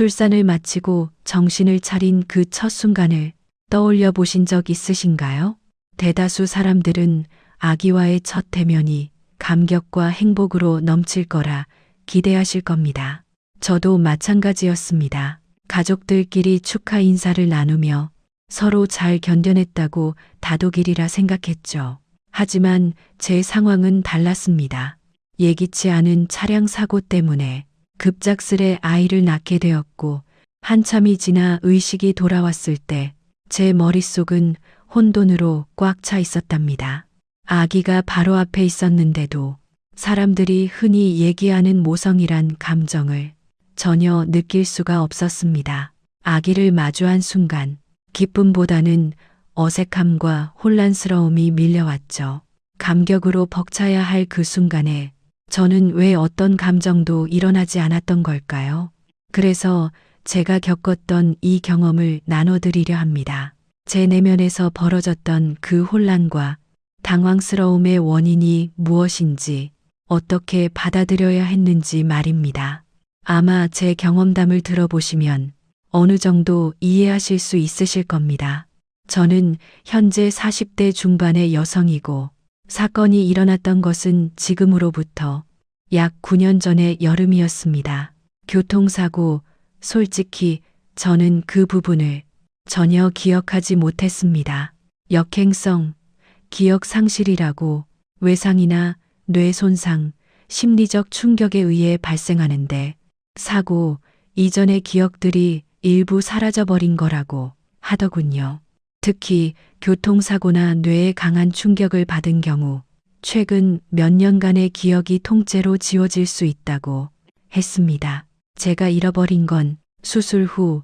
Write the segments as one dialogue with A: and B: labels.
A: 출산을 마치고 정신을 차린 그 첫 순간을 떠올려 보신 적 있으신가요? 대다수 사람들은 아기와의 첫 대면이 감격과 행복으로 넘칠 거라 기대하실 겁니다. 저도 마찬가지였습니다. 가족들끼리 축하 인사를 나누며 서로 잘 견뎌냈다고 다독이리라 생각했죠. 하지만 제 상황은 달랐습니다. 예기치 않은 차량 사고 때문에 급작스레 아이를 낳게 되었고, 한참이 지나 의식이 돌아왔을 때 제 머릿속은 혼돈으로 꽉 차 있었답니다. 아기가 바로 앞에 있었는데도 사람들이 흔히 얘기하는 모성이란 감정을 전혀 느낄 수가 없었습니다. 아기를 마주한 순간 기쁨보다는 어색함과 혼란스러움이 밀려왔죠. 감격으로 벅차야 할 그 순간에 저는 왜 어떤 감정도 일어나지 않았던 걸까요? 그래서 제가 겪었던 이 경험을 나눠드리려 합니다. 제 내면에서 벌어졌던 그 혼란과 당황스러움의 원인이 무엇인지, 어떻게 받아들여야 했는지 말입니다. 아마 제 경험담을 들어보시면 어느 정도 이해하실 수 있으실 겁니다. 저는 현재 40대 중반의 여성이고, 사건이 일어났던 것은 지금으로부터 약 9년 전의 여름이었습니다. 교통사고, 솔직히 저는 그 부분을 전혀 기억하지 못했습니다. 역행성, 기억 상실이라고 외상이나 뇌 손상, 심리적 충격에 의해 발생하는데, 사고 이전의 기억들이 일부 사라져버린 거라고 하더군요. 특히 교통사고나 뇌에 강한 충격을 받은 경우 최근 몇 년간의 기억이 통째로 지워질 수 있다고 했습니다. 제가 잃어버린 건 수술 후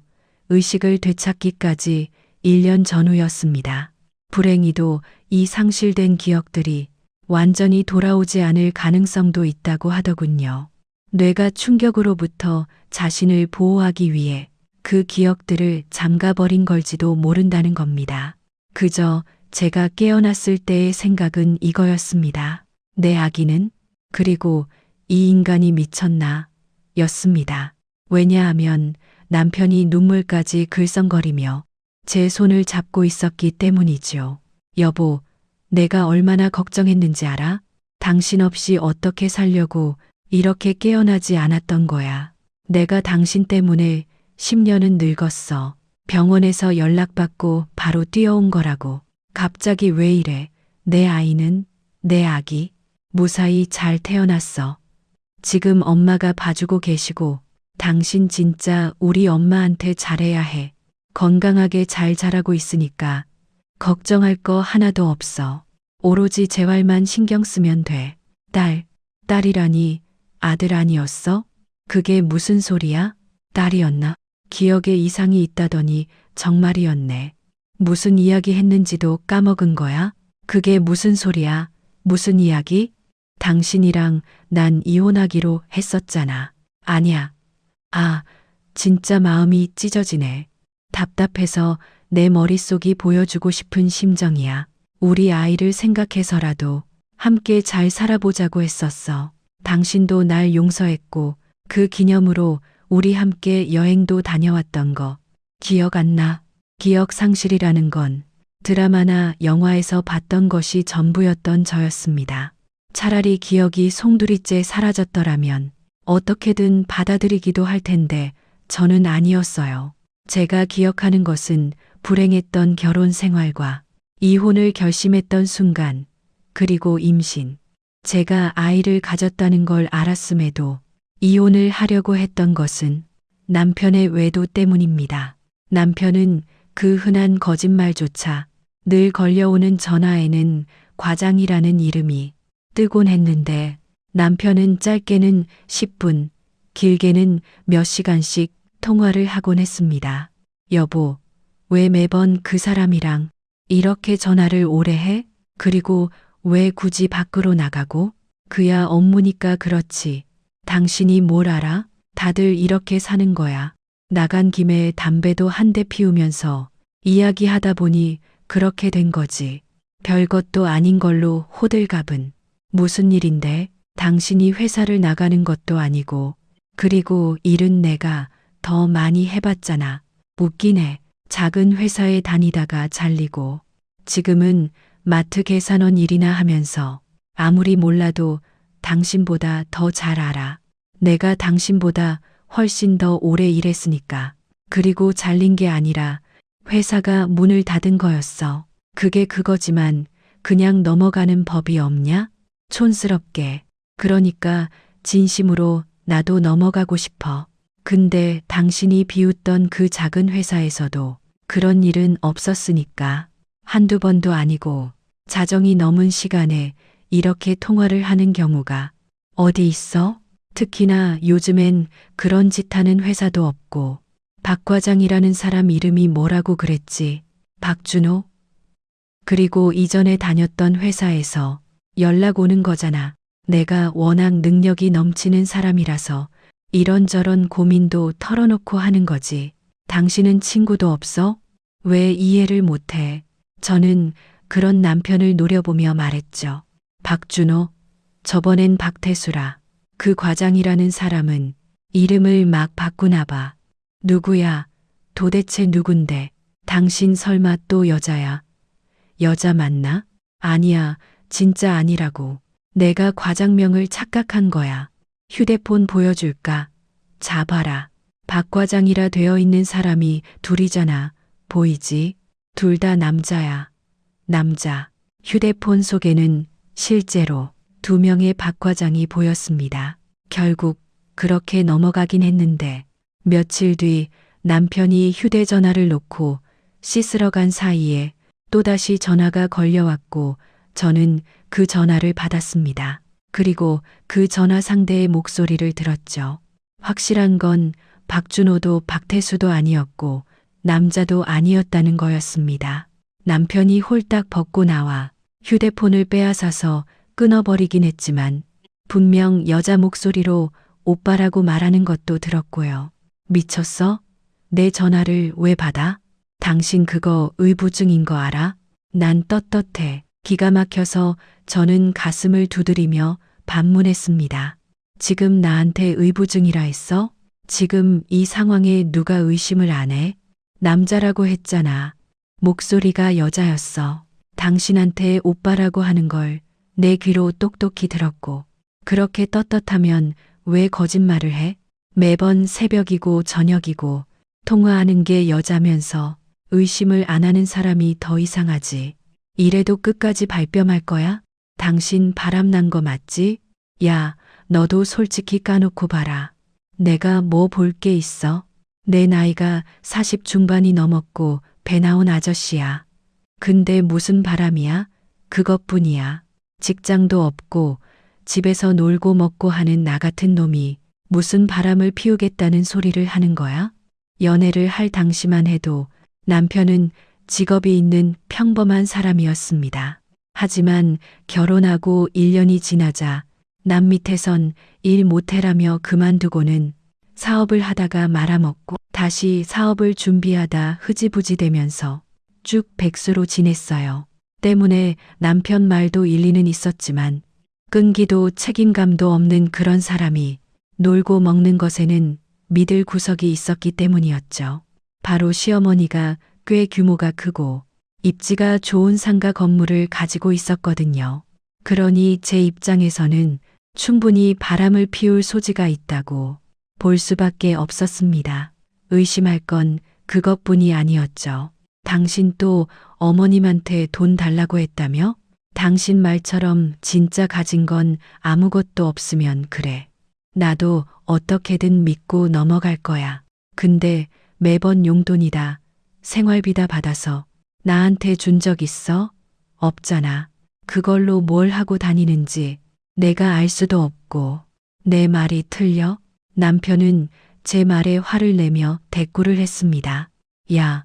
A: 의식을 되찾기까지 1년 전후였습니다. 불행히도 이 상실된 기억들이 완전히 돌아오지 않을 가능성도 있다고 하더군요. 뇌가 충격으로부터 자신을 보호하기 위해 그 기억들을 잠가버린 걸지도 모른다는 겁니다. 그저 제가 깨어났을 때의 생각은 이거였습니다. 내 아기는? 그리고 이 인간이 미쳤나? 였습니다. 왜냐하면 남편이 눈물까지 글썽거리며 제 손을 잡고 있었기 때문이죠. 여보, 내가 얼마나 걱정했는지 알아? 당신 없이 어떻게 살려고 이렇게 깨어나지 않았던 거야. 내가 당신 때문에 10년은 늙었어. 병원에서 연락받고 바로 뛰어온 거라고. 갑자기 왜 이래? 내 아이는? 내 아기? 무사히 잘 태어났어. 지금 엄마가 봐주고 계시고, 당신 진짜 우리 엄마한테 잘해야 해. 건강하게 잘 자라고 있으니까 걱정할 거 하나도 없어. 오로지 재활만 신경 쓰면 돼. 딸이라니 아들 아니었어? 그게 무슨 소리야? 딸이었나? 기억에 이상이 있다더니 정말이었네. 무슨 이야기 했는지도 까먹은 거야? 그게 무슨 소리야? 무슨 이야기? 당신이랑 난 이혼하기로 했었잖아. 아니야. 아, 진짜 마음이 찢어지네. 답답해서 내 머릿속이 보여주고 싶은 심정이야. 우리 아이를 생각해서라도 함께 잘 살아보자고 했었어. 당신도 날 용서했고 그 기념으로 우리 함께 여행도 다녀왔던 거 기억 안 나? 기억 상실이라는 건 드라마나 영화에서 봤던 것이 전부였던 저였습니다. 차라리 기억이 송두리째 사라졌더라면 어떻게든 받아들이기도 할 텐데 저는 아니었어요. 제가 기억하는 것은 불행했던 결혼 생활과 이혼을 결심했던 순간, 그리고 임신. 제가 아이를 가졌다는 걸 알았음에도 이혼을 하려고 했던 것은 남편의 외도 때문입니다. 남편은 그 흔한 거짓말조차 늘 걸려오는 전화에는 과장이라는 이름이 뜨곤 했는데, 남편은 짧게는 10분, 길게는 몇 시간씩 통화를 하곤 했습니다. 여보, 왜 매번 그 사람이랑 이렇게 전화를 오래 해? 그리고 왜 굳이 밖으로 나가고? 그야 업무니까 그렇지. 당신이 뭘 알아? 다들 이렇게 사는 거야. 나간 김에 담배도 한 대 피우면서 이야기하다 보니 그렇게 된 거지. 별것도 아닌 걸로 호들갑은. 무슨 일인데? 당신이 회사를 나가는 것도 아니고, 그리고 일은 내가 더 많이 해봤잖아. 웃기네. 작은 회사에 다니다가 잘리고 지금은 마트 계산원 일이나 하면서 아무리 몰라도 당신보다 더 잘 알아. 내가 당신보다 훨씬 더 오래 일했으니까. 그리고 잘린 게 아니라 회사가 문을 닫은 거였어. 그게 그거지만 그냥 넘어가는 법이 없냐? 촌스럽게. 그러니까 진심으로 나도 넘어가고 싶어. 근데 당신이 비웃던 그 작은 회사에서도 그런 일은 없었으니까. 한두 번도 아니고 자정이 넘은 시간에 이렇게 통화를 하는 경우가 어디 있어? 특히나 요즘엔 그런 짓 하는 회사도 없고. 박 과장이라는 사람 이름이 뭐라고 그랬지? 박준호? 그리고 이전에 다녔던 회사에서 연락 오는 거잖아. 내가 워낙 능력이 넘치는 사람이라서 이런저런 고민도 털어놓고 하는 거지. 당신은 친구도 없어? 왜 이해를 못해? 저는 그런 남편을 노려보며 말했죠. 박준호, 저번엔 박태수라. 그 과장이라는 사람은 이름을 막 바꾸나 봐. 누구야? 도대체 누군데? 당신 설마 또 여자야? 여자 맞나? 아니야, 진짜 아니라고. 내가 과장명을 착각한 거야. 휴대폰 보여줄까? 잡아라. 박 과장이라 되어 있는 사람이 둘이잖아. 보이지? 둘 다 남자야. 남자. 휴대폰 속에는 실제로 두 명의 박 과장이 보였습니다. 결국 그렇게 넘어가긴 했는데 며칠 뒤 남편이 휴대전화를 놓고 씻으러 간 사이에 또다시 전화가 걸려왔고 저는 그 전화를 받았습니다. 그리고 그 전화 상대의 목소리를 들었죠. 확실한 건 박준호도 박태수도 아니었고 남자도 아니었다는 거였습니다. 남편이 홀딱 벗고 나와 휴대폰을 빼앗아서 끊어버리긴 했지만 분명 여자 목소리로 오빠라고 말하는 것도 들었고요. 미쳤어? 내 전화를 왜 받아? 당신 그거 의부증인 거 알아? 난 떳떳해. 기가 막혀서 저는 가슴을 두드리며 반문했습니다. 지금 나한테 의부증이라 했어? 지금 이 상황에 누가 의심을 안 해? 남자라고 했잖아. 목소리가 여자였어. 당신한테 오빠라고 하는 걸 내 귀로 똑똑히 들었고 그렇게 떳떳하면 왜 거짓말을 해? 매번 새벽이고 저녁이고 통화하는 게 여자면서 의심을 안 하는 사람이 더 이상하지. 이래도 끝까지 발뺌할 거야? 당신 바람난 거 맞지? 야, 너도 솔직히 까놓고 봐라. 내가 뭐 볼 게 있어? 내 나이가 40 중반이 넘었고 배 나온 아저씨야. 근데 무슨 바람이야? 그것뿐이야. 직장도 없고 집에서 놀고 먹고 하는 나 같은 놈이 무슨 바람을 피우겠다는 소리를 하는 거야? 연애를 할 당시만 해도 남편은 직업이 있는 평범한 사람이었습니다. 하지만 결혼하고 1년이 지나자 남 밑에선 일 못해라며 그만두고는 사업을 하다가 말아먹고 다시 사업을 준비하다 흐지부지 되면서 쭉 백수로 지냈어요. 때문에 남편 말도 일리는 있었지만 끈기도 책임감도 없는 그런 사람이 놀고 먹는 것에는 믿을 구석이 있었기 때문이었죠. 바로 시어머니가 꽤 규모가 크고 입지가 좋은 상가 건물을 가지고 있었거든요. 그러니 제 입장에서는 충분히 바람을 피울 소지가 있다고 볼 수밖에 없었습니다. 의심할 건 그것뿐이 아니었죠. 당신 또 어머님한테 돈 달라고 했다며? 당신 말처럼 진짜 가진 건 아무것도 없으면 그래. 나도 어떻게든 믿고 넘어갈 거야. 근데 매번 용돈이다. 생활비다 받아서 나한테 준 적 있어? 없잖아. 그걸로 뭘 하고 다니는지 내가 알 수도 없고. 내 말이 틀려? 남편은 제 말에 화를 내며 대꾸를 했습니다. 야,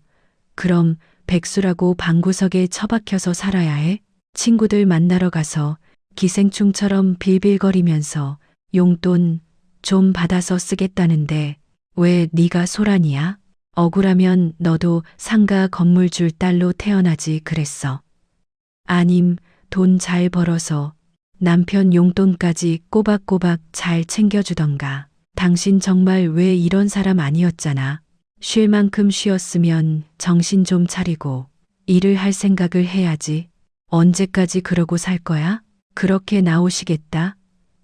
A: 그럼 백수라고 방구석에 처박혀서 살아야 해? 친구들 만나러 가서 기생충처럼 빌빌거리면서 용돈 좀 받아서 쓰겠다는데 왜 네가 소란이야? 억울하면 너도 상가 건물줄 딸로 태어나지 그랬어. 아님 돈 잘 벌어서 남편 용돈까지 꼬박꼬박 잘 챙겨주던가. 당신 정말 왜 이런 사람 아니었잖아. 쉴 만큼 쉬었으면 정신 좀 차리고 일을 할 생각을 해야지. 언제까지 그러고 살 거야? 그렇게 나오시겠다.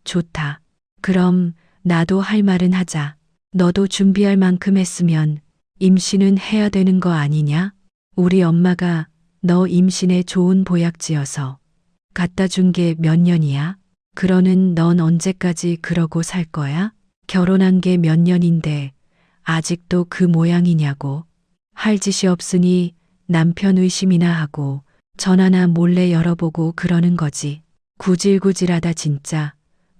A: 좋다. 그럼 나도 할 말은 하자. 너도 준비할 만큼 했으면 임신은 해야 되는 거 아니냐? 우리 엄마가 너 임신에 좋은 보약지어서 갖다 준 게 몇 년이야? 그러는 넌 언제까지 그러고 살 거야? 결혼한 게 몇 년인데 아직도 그 모양이냐고. 할 짓이 없으니 남편 의심이나 하고 전화나 몰래 열어보고 그러는 거지. 구질구질하다 진짜.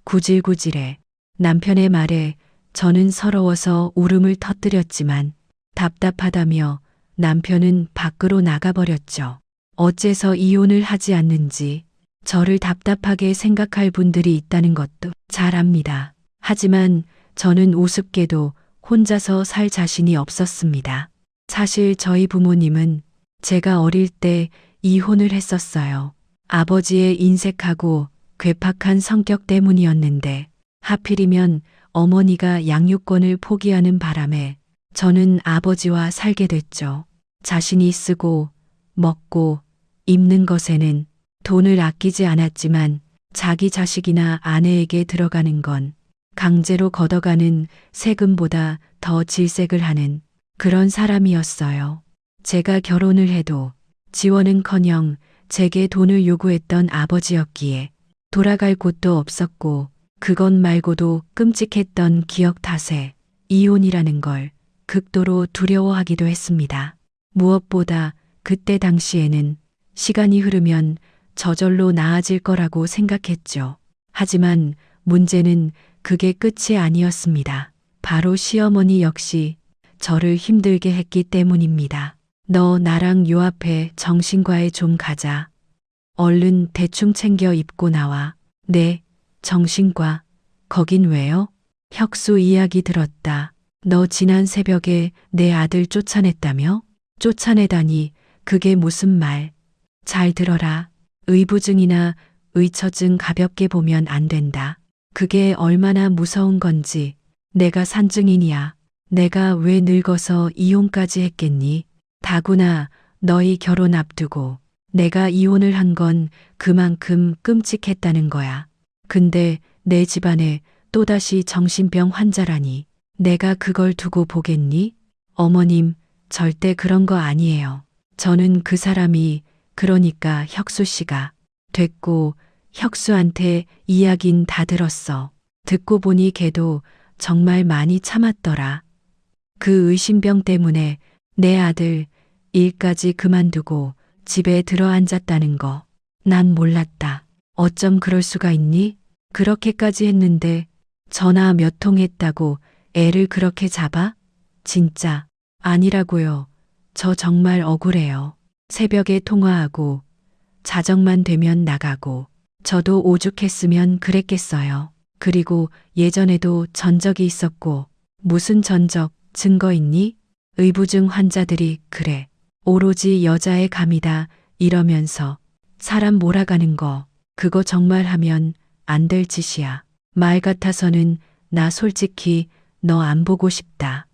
A: 구질구질해. 남편의 말에 저는 서러워서 울음을 터뜨렸지만 답답하다며 남편은 밖으로 나가버렸죠. 어째서 이혼을 하지 않는지 저를 답답하게 생각할 분들이 있다는 것도 잘 압니다. 하지만 저는 우습게도 혼자서 살 자신이 없었습니다. 사실 저희 부모님은 제가 어릴 때 이혼을 했었어요. 아버지의 인색하고 괴팍한 성격 때문이었는데 하필이면 어머니가 양육권을 포기하는 바람에 저는 아버지와 살게 됐죠. 자신이 쓰고 먹고 입는 것에는 돈을 아끼지 않았지만 자기 자식이나 아내에게 들어가는 건 강제로 걷어가는 세금보다 더 질색을 하는 그런 사람이었어요. 제가 결혼을 해도 지원은커녕 제게 돈을 요구했던 아버지였기에 돌아갈 곳도 없었고 그것 말고도 끔찍했던 기억 탓에 이혼이라는 걸 극도로 두려워하기도 했습니다. 무엇보다 그때 당시에는 시간이 흐르면 저절로 나아질 거라고 생각했죠. 하지만 문제는 그게 끝이 아니었습니다. 바로 시어머니 역시 저를 힘들게 했기 때문입니다. 너 나랑 요 앞에 정신과에 좀 가자. 얼른 대충 챙겨 입고 나와. 네, 정신과. 거긴 왜요? 혁수 이야기 들었다. 너 지난 새벽에 내 아들 쫓아냈다며? 쫓아내다니 그게 무슨 말. 잘 들어라. 의부증이나 의처증 가볍게 보면 안 된다. 그게 얼마나 무서운 건지 내가 산증인이야. 내가 왜 늙어서 이혼까지 했겠니? 다구나 너희 결혼 앞두고 내가 이혼을 한 건 그만큼 끔찍했다는 거야. 근데 내 집안에 또다시 정신병 환자라니 내가 그걸 두고 보겠니? 어머님, 절대 그런 거 아니에요. 저는 그 사람이 그러니까 혁수 씨가 됐고 혁수한테 이야긴 다 들었어. 듣고 보니 걔도 정말 많이 참았더라. 그 의심병 때문에 내 아들 일까지 그만두고 집에 들어앉았다는 거. 난 몰랐다. 어쩜 그럴 수가 있니? 그렇게까지 했는데 전화 몇 통 했다고 애를 그렇게 잡아? 진짜 아니라고요. 저 정말 억울해요. 새벽에 통화하고 자정만 되면 나가고 저도 오죽했으면 그랬겠어요. 그리고 예전에도 전적이 있었고 무슨 전적 증거 있니? 의부증 환자들이 그래. 오로지 여자의 감이다 이러면서 사람 몰아가는 거 그거 정말 하면 안 될 짓이야. 말 같아서는 나 솔직히 너 안 보고 싶다.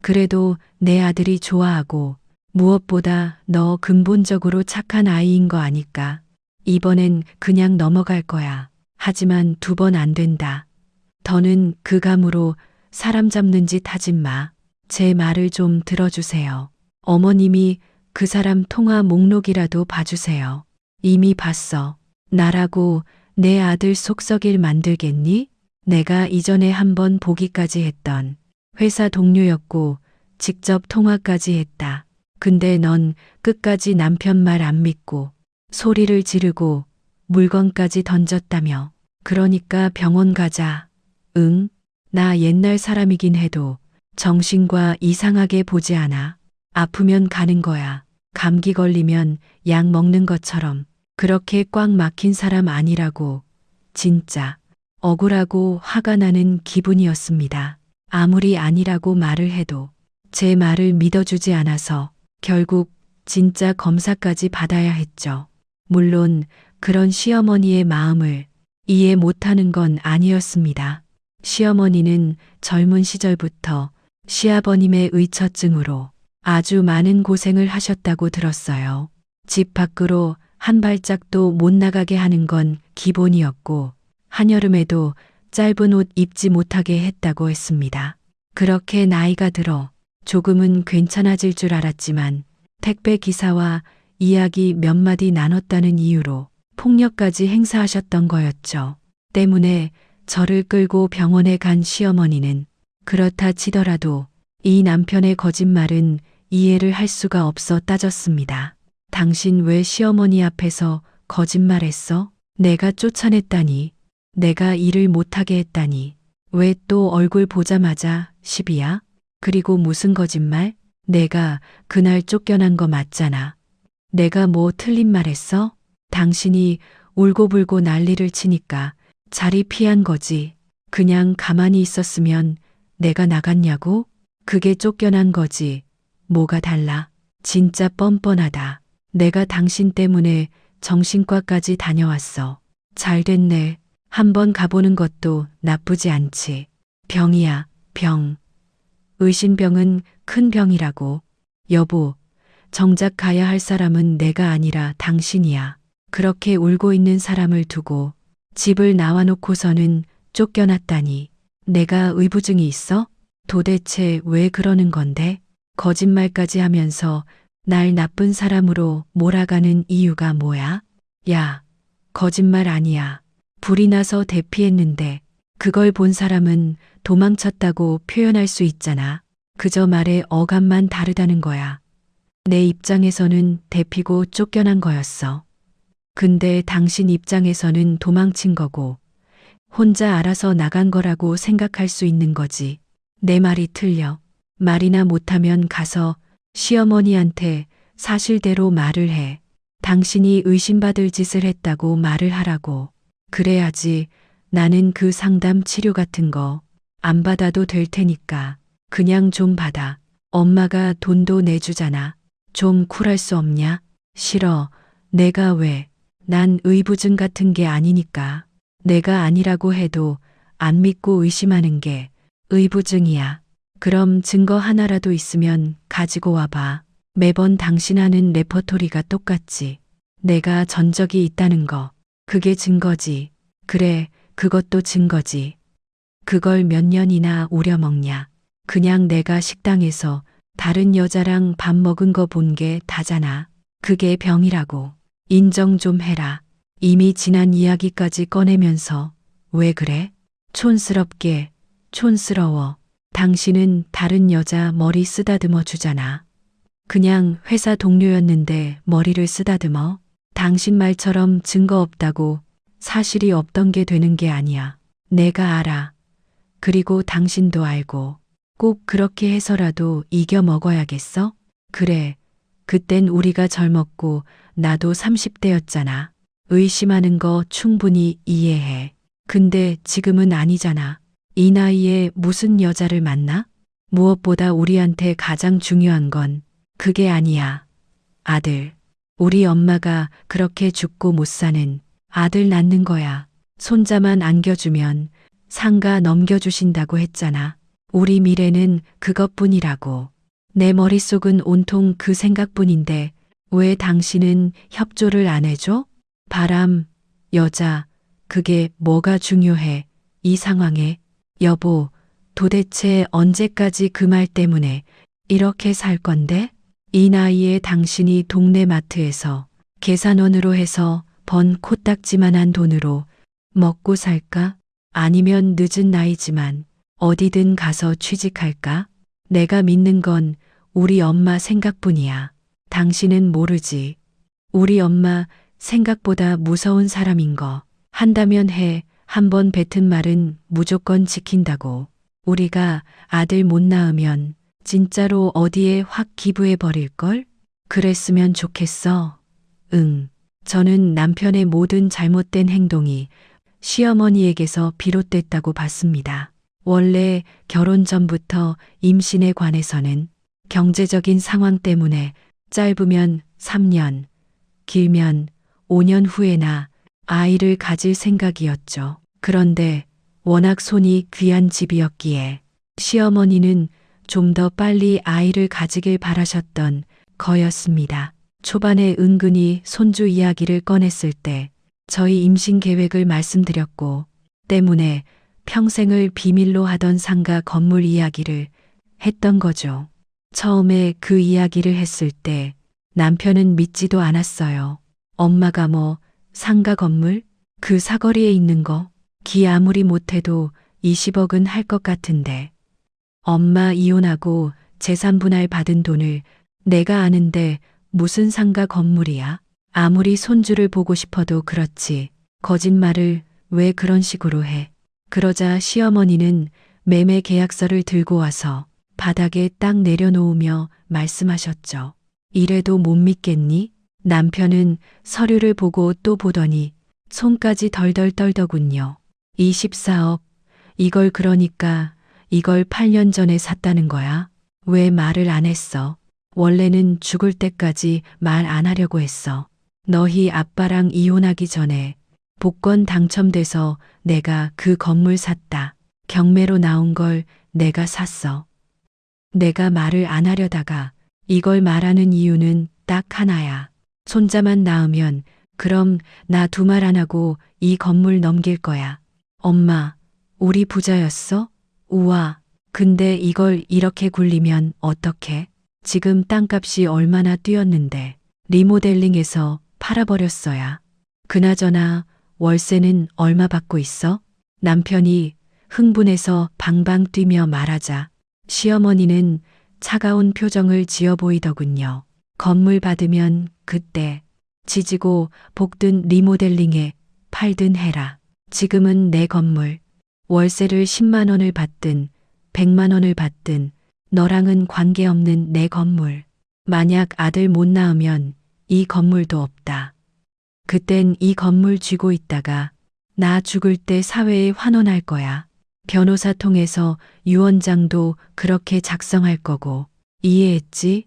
A: 그래도 내 아들이 좋아하고 무엇보다 너 근본적으로 착한 아이인 거 아니까 이번엔 그냥 넘어갈 거야. 하지만 2번 안 된다. 더는 그 감으로 사람 잡는 짓 하지 마. 제 말을 좀 들어주세요. 어머님이 그 사람 통화 목록이라도 봐주세요. 이미 봤어. 나라고 내 아들 속 썩일 만들겠니? 내가 이전에 한번 보기까지 했던 회사 동료였고 직접 통화까지 했다. 근데 넌 끝까지 남편 말 안 믿고 소리를 지르고 물건까지 던졌다며. 그러니까 병원 가자. 응? 나 옛날 사람이긴 해도 정신과 이상하게 보지 않아. 아프면 가는 거야. 감기 걸리면 약 먹는 것처럼. 그렇게 꽉 막힌 사람 아니라고. 진짜 억울하고 화가 나는 기분이었습니다. 아무리 아니라고 말을 해도 제 말을 믿어주지 않아서 결국 진짜 검사까지 받아야 했죠. 물론 그런 시어머니의 마음을 이해 못하는 건 아니었습니다. 시어머니는 젊은 시절부터 시아버님의 의처증으로 아주 많은 고생을 하셨다고 들었어요. 집 밖으로 한 발짝도 못 나가게 하는 건 기본이었고, 한여름에도 짧은 옷 입지 못하게 했다고 했습니다. 그렇게 나이가 들어 조금은 괜찮아질 줄 알았지만 택배 기사와 이야기 몇 마디 나눴다는 이유로 폭력까지 행사하셨던 거였죠. 때문에 저를 끌고 병원에 간 시어머니는 그렇다 치더라도 이 남편의 거짓말은 이해를 할 수가 없어 따졌습니다. 당신 왜 시어머니 앞에서 거짓말했어? 내가 쫓아냈다니. 내가 일을 못하게 했다니. 왜 또 얼굴 보자마자 시비야? 그리고 무슨 거짓말? 내가 그날 쫓겨난 거 맞잖아. 내가 뭐 틀린 말 했어? 당신이 울고불고 난리를 치니까 자리 피한 거지. 그냥 가만히 있었으면 내가 나갔냐고? 그게 쫓겨난 거지. 뭐가 달라? 진짜 뻔뻔하다. 내가 당신 때문에 정신과까지 다녀왔어. 잘 됐네. 한번 가보는 것도 나쁘지 않지. 병이야, 병. 의신병은 큰 병이라고. 여보, 정작 가야 할 사람은 내가 아니라 당신이야. 그렇게 울고 있는 사람을 두고 집을 나와놓고서는 쫓겨났다니. 내가 의부증이 있어? 도대체 왜 그러는 건데? 거짓말까지 하면서 날 나쁜 사람으로 몰아가는 이유가 뭐야? 야, 거짓말 아니야. 불이 나서 대피했는데 그걸 본 사람은 도망쳤다고 표현할 수 있잖아. 그저 말의 어감만 다르다는 거야. 내 입장에서는 대피고 쫓겨난 거였어. 근데 당신 입장에서는 도망친 거고 혼자 알아서 나간 거라고 생각할 수 있는 거지. 내 말이 틀려. 말이나 못하면 가서 시어머니한테 사실대로 말을 해. 당신이 의심받을 짓을 했다고 말을 하라고. 그래야지 나는 그 상담 치료 같은 거 안 받아도 될 테니까 그냥 좀 받아. 엄마가 돈도 내주잖아. 좀 쿨할 수 없냐? 싫어. 내가 왜? 난 의부증 같은 게 아니니까. 내가 아니라고 해도 안 믿고 의심하는 게 의부증이야. 그럼 증거 하나라도 있으면 가지고 와봐. 매번 당신 하는 레퍼토리가 똑같지. 내가 전적이 있다는 거. 그게 증거지. 그래, 그것도 증거지. 그걸 몇 년이나 우려먹냐. 그냥 내가 식당에서 다른 여자랑 밥 먹은 거 본 게 다잖아. 그게 병이라고. 인정 좀 해라. 이미 지난 이야기까지 꺼내면서 왜 그래? 촌스럽게, 촌스러워. 당신은 다른 여자 머리 쓰다듬어 주잖아. 그냥 회사 동료였는데 머리를 쓰다듬어. 당신 말처럼 증거 없다고 사실이 없던 게 되는 게 아니야. 내가 알아. 그리고 당신도 알고. 꼭 그렇게 해서라도 이겨 먹어야겠어? 그래. 그땐 우리가 젊었고 나도 30대였잖아. 의심하는 거 충분히 이해해. 근데 지금은 아니잖아. 이 나이에 무슨 여자를 만나? 무엇보다 우리한테 가장 중요한 건 그게 아니야. 아들. 우리 엄마가 그렇게 죽고 못 사는 아들 낳는 거야. 손자만 안겨주면 상가 넘겨주신다고 했잖아. 우리 미래는 그것뿐이라고. 내 머릿속은 온통 그 생각뿐인데 왜 당신은 협조를 안 해줘? 바람, 여자, 그게 뭐가 중요해? 이 상황에. 여보, 도대체 언제까지 그 말 때문에 이렇게 살 건데? 이 나이에 당신이 동네 마트에서 계산원으로 해서 번 코딱지만한 돈으로 먹고 살까? 아니면 늦은 나이지만 어디든 가서 취직할까? 내가 믿는 건 우리 엄마 생각뿐이야. 당신은 모르지. 우리 엄마 생각보다 무서운 사람인 거. 한다면 해. 한번 뱉은 말은 무조건 지킨다고. 우리가 아들 못 낳으면 진짜로 어디에 확 기부해 버릴걸? 그랬으면 좋겠어. 응. 저는 남편의 모든 잘못된 행동이 시어머니에게서 비롯됐다고 봤습니다. 원래 결혼 전부터 임신에 관해서는 경제적인 상황 때문에 짧으면 3년, 길면 5년 후에나 아이를 가질 생각이었죠. 그런데 워낙 손이 귀한 집이었기에 시어머니는 좀 더 빨리 아이를 가지길 바라셨던 거였습니다. 초반에 은근히 손주 이야기를 꺼냈을 때 저희 임신 계획을 말씀드렸고 때문에 평생을 비밀로 하던 상가 건물 이야기를 했던 거죠. 처음에 그 이야기를 했을 때 남편은 믿지도 않았어요. 엄마가 뭐 상가 건물? 그 사거리에 있는 거? 기 아무리 못해도 20억은 할 것 같은데. 엄마 이혼하고 재산 분할 받은 돈을 내가 아는데 무슨 상가 건물이야? 아무리 손주를 보고 싶어도 그렇지. 거짓말을 왜 그런 식으로 해? 그러자 시어머니는 매매 계약서를 들고 와서 바닥에 딱 내려놓으며 말씀하셨죠. 이래도 못 믿겠니? 남편은 서류를 보고 또 보더니 손까지 덜덜 떨더군요. 24억. 이걸 그러니까 이걸 8년 전에 샀다는 거야? 왜 말을 안 했어? 원래는 죽을 때까지 말 안 하려고 했어. 너희 아빠랑 이혼하기 전에 복권 당첨돼서 내가 그 건물 샀다. 경매로 나온 걸 내가 샀어. 내가 말을 안 하려다가 이걸 말하는 이유는 딱 하나야. 손자만 낳으면 그럼 나 두 말 안 하고 이 건물 넘길 거야. 엄마, 우리 부자였어? 우와, 근데 이걸 이렇게 굴리면 어떡해? 지금 땅값이 얼마나 뛰었는데 리모델링해서 팔아버렸어야. 그나저나 월세는 얼마 받고 있어? 남편이 흥분해서 방방 뛰며 말하자 시어머니는 차가운 표정을 지어 보이더군요. 건물 받으면 그때 지지고 볶든 리모델링해 팔든 해라. 지금은 내 건물. 월세를 10만 원을 받든 100만 원을 받든 너랑은 관계없는 내 건물. 만약 아들 못 낳으면 이 건물도 없다. 그땐 이 건물 쥐고 있다가 나 죽을 때 사회에 환원할 거야. 변호사 통해서 유언장도 그렇게 작성할 거고. 이해했지?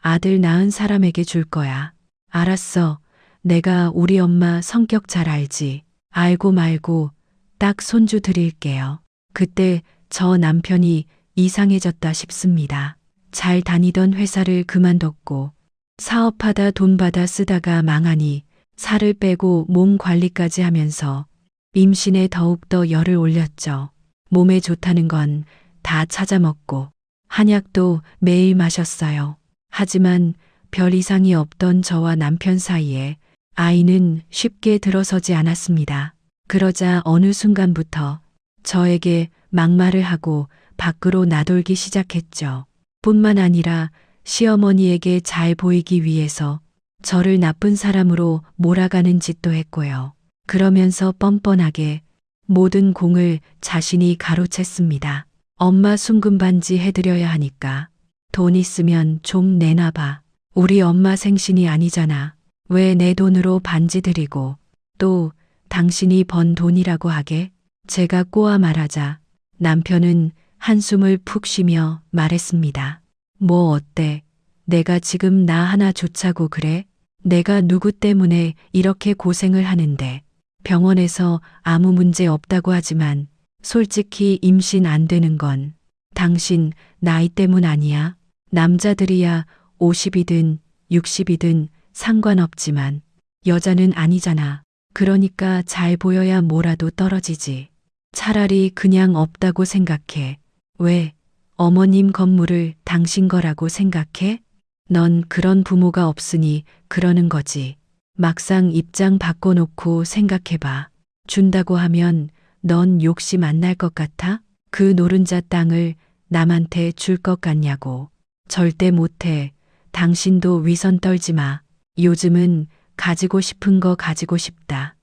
A: 아들 낳은 사람에게 줄 거야. 알았어. 내가 우리 엄마 성격 잘 알지. 알고 말고 딱 손주 드릴게요. 그때 저 남편이 이상해졌다 싶습니다. 잘 다니던 회사를 그만뒀고 사업하다 돈 받아 쓰다가 망하니 살을 빼고 몸 관리까지 하면서 임신에 더욱더 열을 올렸죠. 몸에 좋다는 건 다 찾아 먹고 한약도 매일 마셨어요. 하지만 별 이상이 없던 저와 남편 사이에 아이는 쉽게 들어서지 않았습니다. 그러자 어느 순간부터 저에게 막말을 하고 밖으로 나돌기 시작했죠. 뿐만 아니라 시어머니에게 잘 보이기 위해서 저를 나쁜 사람으로 몰아가는 짓도 했고요. 그러면서 뻔뻔하게 모든 공을 자신이 가로챘습니다. 엄마 순금반지 해드려야 하니까 돈 있으면 좀 내놔봐. 우리 엄마 생신이 아니잖아. 왜 내 돈으로 반지 드리고 또 당신이 번 돈이라고 하게? 제가 꼬아 말하자 남편은 한숨을 푹 쉬며 말했습니다. 뭐 어때? 내가 지금 나 하나 좋자고 그래? 내가 누구 때문에 이렇게 고생을 하는데 병원에서 아무 문제 없다고 하지만 솔직히 임신 안 되는 건 당신 나이 때문 아니야? 남자들이야 50이든 60이든 상관없지만 여자는 아니잖아. 그러니까 잘 보여야 뭐라도 떨어지지. 차라리 그냥 없다고 생각해. 왜? 어머님 건물을 당신 거라고 생각해? 넌 그런 부모가 없으니 그러는 거지. 막상 입장 바꿔놓고 생각해봐. 준다고 하면 넌 욕심 안 날 것 같아? 그 노른자 땅을 남한테 줄 것 같냐고. 절대 못해. 당신도 위선 떨지 마. 요즘은 가지고 싶은 거 가지고 싶다.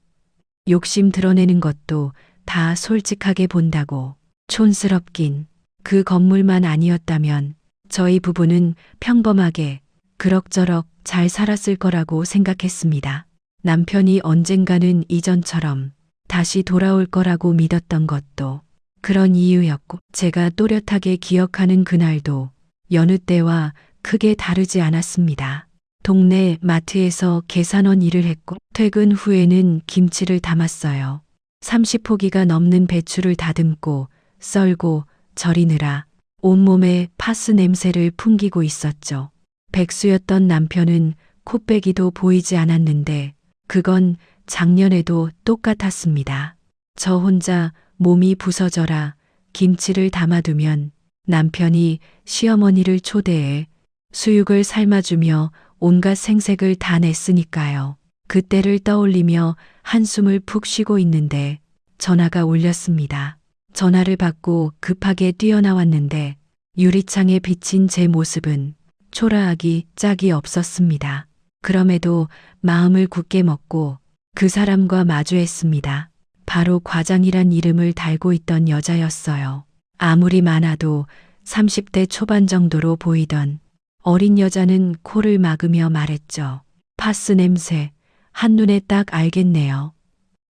A: 욕심 드러내는 것도 다 솔직하게 본다고. 촌스럽긴. 그 건물만 아니었다면 저희 부부는 평범하게 그럭저럭 잘 살았을 거라고 생각했습니다. 남편이 언젠가는 이전처럼 다시 돌아올 거라고 믿었던 것도 그런 이유였고 제가 또렷하게 기억하는 그날도 여느 때와 크게 다르지 않았습니다. 동네 마트에서 계산원 일을 했고 퇴근 후에는 김치를 담았어요. 30포기가 넘는 배추를 다듬고 썰고 절이느라 온몸에 파스 냄새를 풍기고 있었죠. 백수였던 남편은 코빼기도 보이지 않았는데 그건 작년에도 똑같았습니다. 저 혼자 몸이 부서져라 김치를 담아두면 남편이 시어머니를 초대해 수육을 삶아주며 온갖 생색을 다 냈으니까요. 그때를 떠올리며 한숨을 푹 쉬고 있는데 전화가 울렸습니다. 전화를 받고 급하게 뛰어나왔는데 유리창에 비친 제 모습은 초라하기 짝이 없었습니다. 그럼에도 마음을 굳게 먹고 그 사람과 마주했습니다. 바로 과장이란 이름을 달고 있던 여자였어요. 아무리 많아도 30대 초반 정도로 보이던 어린 여자는 코를 막으며 말했죠. 파스 냄새, 한눈에 딱 알겠네요.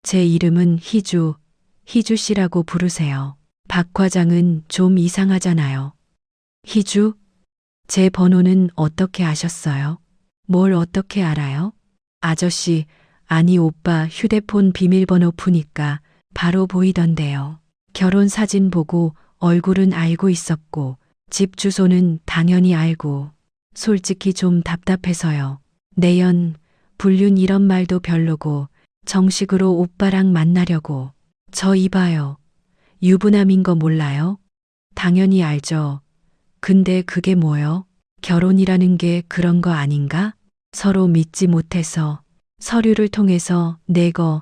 A: 제 이름은 희주, 희주 씨라고 부르세요. 박 과장은 좀 이상하잖아요. 희주? 제 번호는 어떻게 아셨어요? 뭘 어떻게 알아요? 아저씨, 아니 오빠 휴대폰 비밀번호 푸니까 바로 보이던데요. 결혼 사진 보고 얼굴은 알고 있었고 집 주소는 당연히 알고 솔직히 좀 답답해서요. 내연, 불륜 이런 말도 별로고 정식으로 오빠랑 만나려고. 저 이봐요. 유부남인 거 몰라요? 당연히 알죠. 근데 그게 뭐요? 결혼이라는 게 그런 거 아닌가? 서로 믿지 못해서 서류를 통해서 내 거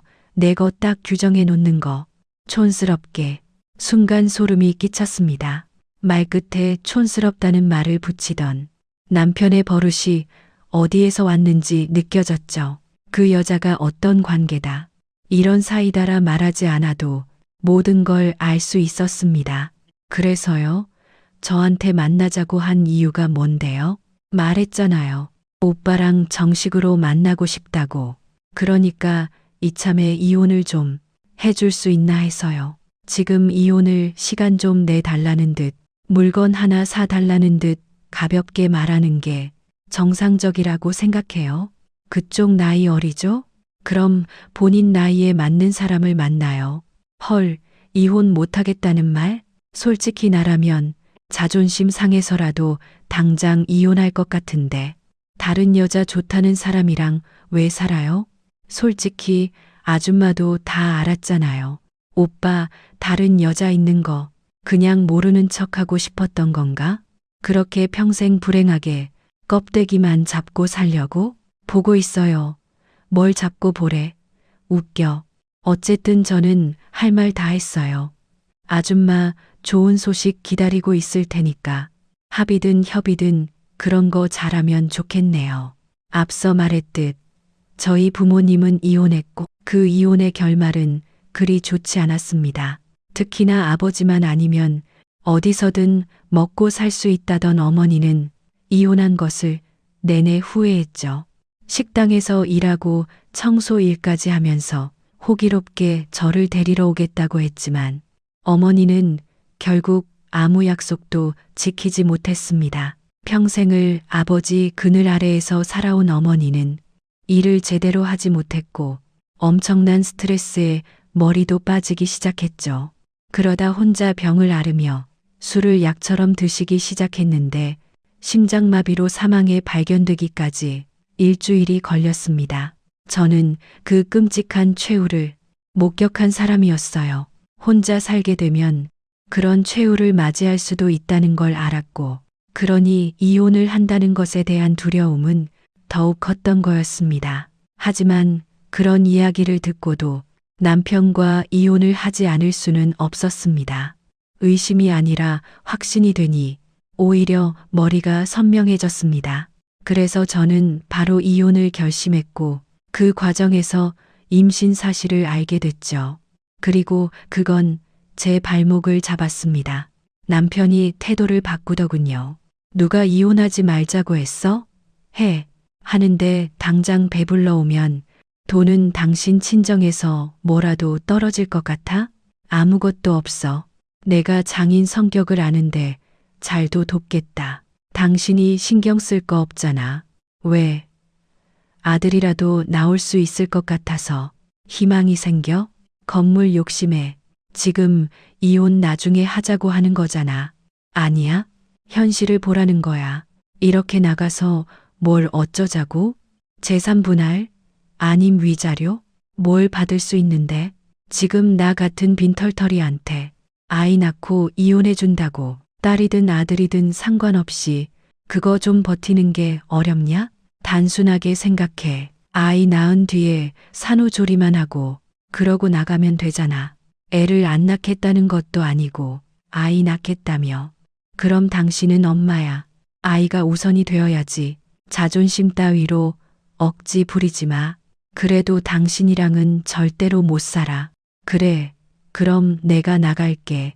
A: 딱 규정해 놓는 거. 촌스럽게. 순간 소름이 끼쳤습니다. 말끝에 촌스럽다는 말을 붙이던 남편의 버릇이 어디에서 왔는지 느껴졌죠. 그 여자가 어떤 관계다. 이런 사이다라 말하지 않아도 모든 걸 알 수 있었습니다. 그래서요? 저한테 만나자고 한 이유가 뭔데요? 말했잖아요. 오빠랑 정식으로 만나고 싶다고. 그러니까 이참에 이혼을 좀 해줄 수 있나 해서요. 지금 이혼을 시간 좀 내달라는 듯 물건 하나 사달라는 듯 가볍게 말하는 게 정상적이라고 생각해요. 그쪽 나이 어리죠? 그럼 본인 나이에 맞는 사람을 만나요. 헐, 이혼 못하겠다는 말? 솔직히 나라면 자존심 상해서라도 당장 이혼할 것 같은데 다른 여자 좋다는 사람이랑 왜 살아요? 솔직히 아줌마도 다 알았잖아요. 오빠 다른 여자 있는 거 그냥 모르는 척하고 싶었던 건가? 그렇게 평생 불행하게 껍데기만 잡고 살려고? 보고 있어요. 뭘 잡고 보래. 웃겨. 어쨌든 저는 할 말 다 했어요. 아줌마 좋은 소식 기다리고 있을 테니까 합의든 협의든 그런 거 잘하면 좋겠네요. 앞서 말했듯 저희 부모님은 이혼했고 그 이혼의 결말은 그리 좋지 않았습니다. 특히나 아버지만 아니면 어디서든 먹고 살 수 있다던 어머니는 이혼한 것을 내내 후회했죠. 식당에서 일하고 청소 일까지 하면서 호기롭게 저를 데리러 오겠다고 했지만 어머니는 결국 아무 약속도 지키지 못했습니다. 평생을 아버지 그늘 아래에서 살아온 어머니는 일을 제대로 하지 못했고 엄청난 스트레스에 머리도 빠지기 시작했죠. 그러다 혼자 병을 앓으며 술을 약처럼 드시기 시작했는데 심장마비로 사망에 발견되기까지 일주일이 걸렸습니다. 저는 그 끔찍한 최후를 목격한 사람이었어요. 혼자 살게 되면 그런 최후를 맞이할 수도 있다는 걸 알았고, 그러니 이혼을 한다는 것에 대한 두려움은 더욱 컸던 거였습니다. 하지만 그런 이야기를 듣고도 남편과 이혼을 하지 않을 수는 없었습니다. 의심이 아니라 확신이 되니 오히려 머리가 선명해졌습니다. 그래서 저는 바로 이혼을 결심했고 그 과정에서 임신 사실을 알게 됐죠. 그리고 그건 제 발목을 잡았습니다. 남편이 태도를 바꾸더군요. 누가 이혼하지 말자고 했어? 하는데 당장 배불러 오면 돈은 당신 친정에서 뭐라도 떨어질 것 같아? 아무것도 없어. 내가 장인 성격을 아는데 잘도 돕겠다. 당신이 신경 쓸 거 없잖아. 왜? 아들이라도 나올 수 있을 것 같아서 희망이 생겨? 건물 욕심에 지금 이혼 나중에 하자고 하는 거잖아. 아니야? 현실을 보라는 거야. 이렇게 나가서 뭘 어쩌자고? 재산 분할? 아님 위자료? 뭘 받을 수 있는데? 지금 나 같은 빈털터리한테 아이 낳고 이혼해 준다고 딸이든 아들이든 상관없이 그거 좀 버티는 게 어렵냐? 단순하게 생각해. 아이 낳은 뒤에 산후조리만 하고 그러고 나가면 되잖아. 애를 안 낳겠다는 것도 아니고 아이 낳겠다며. 그럼 당신은 엄마야. 아이가 우선이 되어야지. 자존심 따위로 억지 부리지 마. 그래도 당신이랑은 절대로 못 살아. 그래, 그럼 내가 나갈게.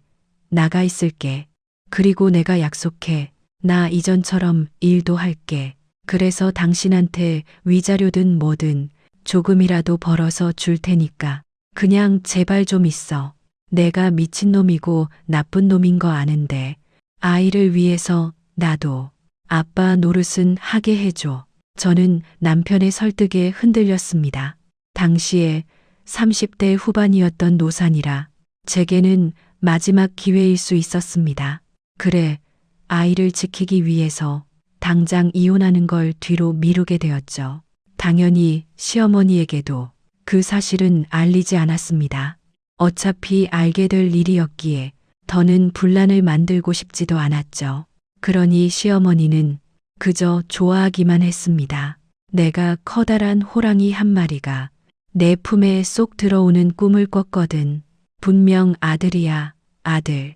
A: 나가 있을게. 그리고 내가 약속해. 나 이전처럼 일도 할게. 그래서 당신한테 위자료든 뭐든 조금이라도 벌어서 줄 테니까. 그냥 제발 좀 있어. 내가 미친놈이고 나쁜 놈인 거 아는데 아이를 위해서 나도 아빠 노릇은 하게 해줘. 저는 남편의 설득에 흔들렸습니다. 당시에 30대 후반이었던 노산이라 제게는 마지막 기회일 수 있었습니다. 그래, 아이를 지키기 위해서 당장 이혼하는 걸 뒤로 미루게 되었죠. 당연히 시어머니에게도 그 사실은 알리지 않았습니다. 어차피 알게 될 일이었기에 더는 분란을 만들고 싶지도 않았죠. 그러니 시어머니는 그저 좋아하기만 했습니다. 내가 커다란 호랑이 한 마리가 내 품에 쏙 들어오는 꿈을 꿨거든. 분명 아들이야, 아들.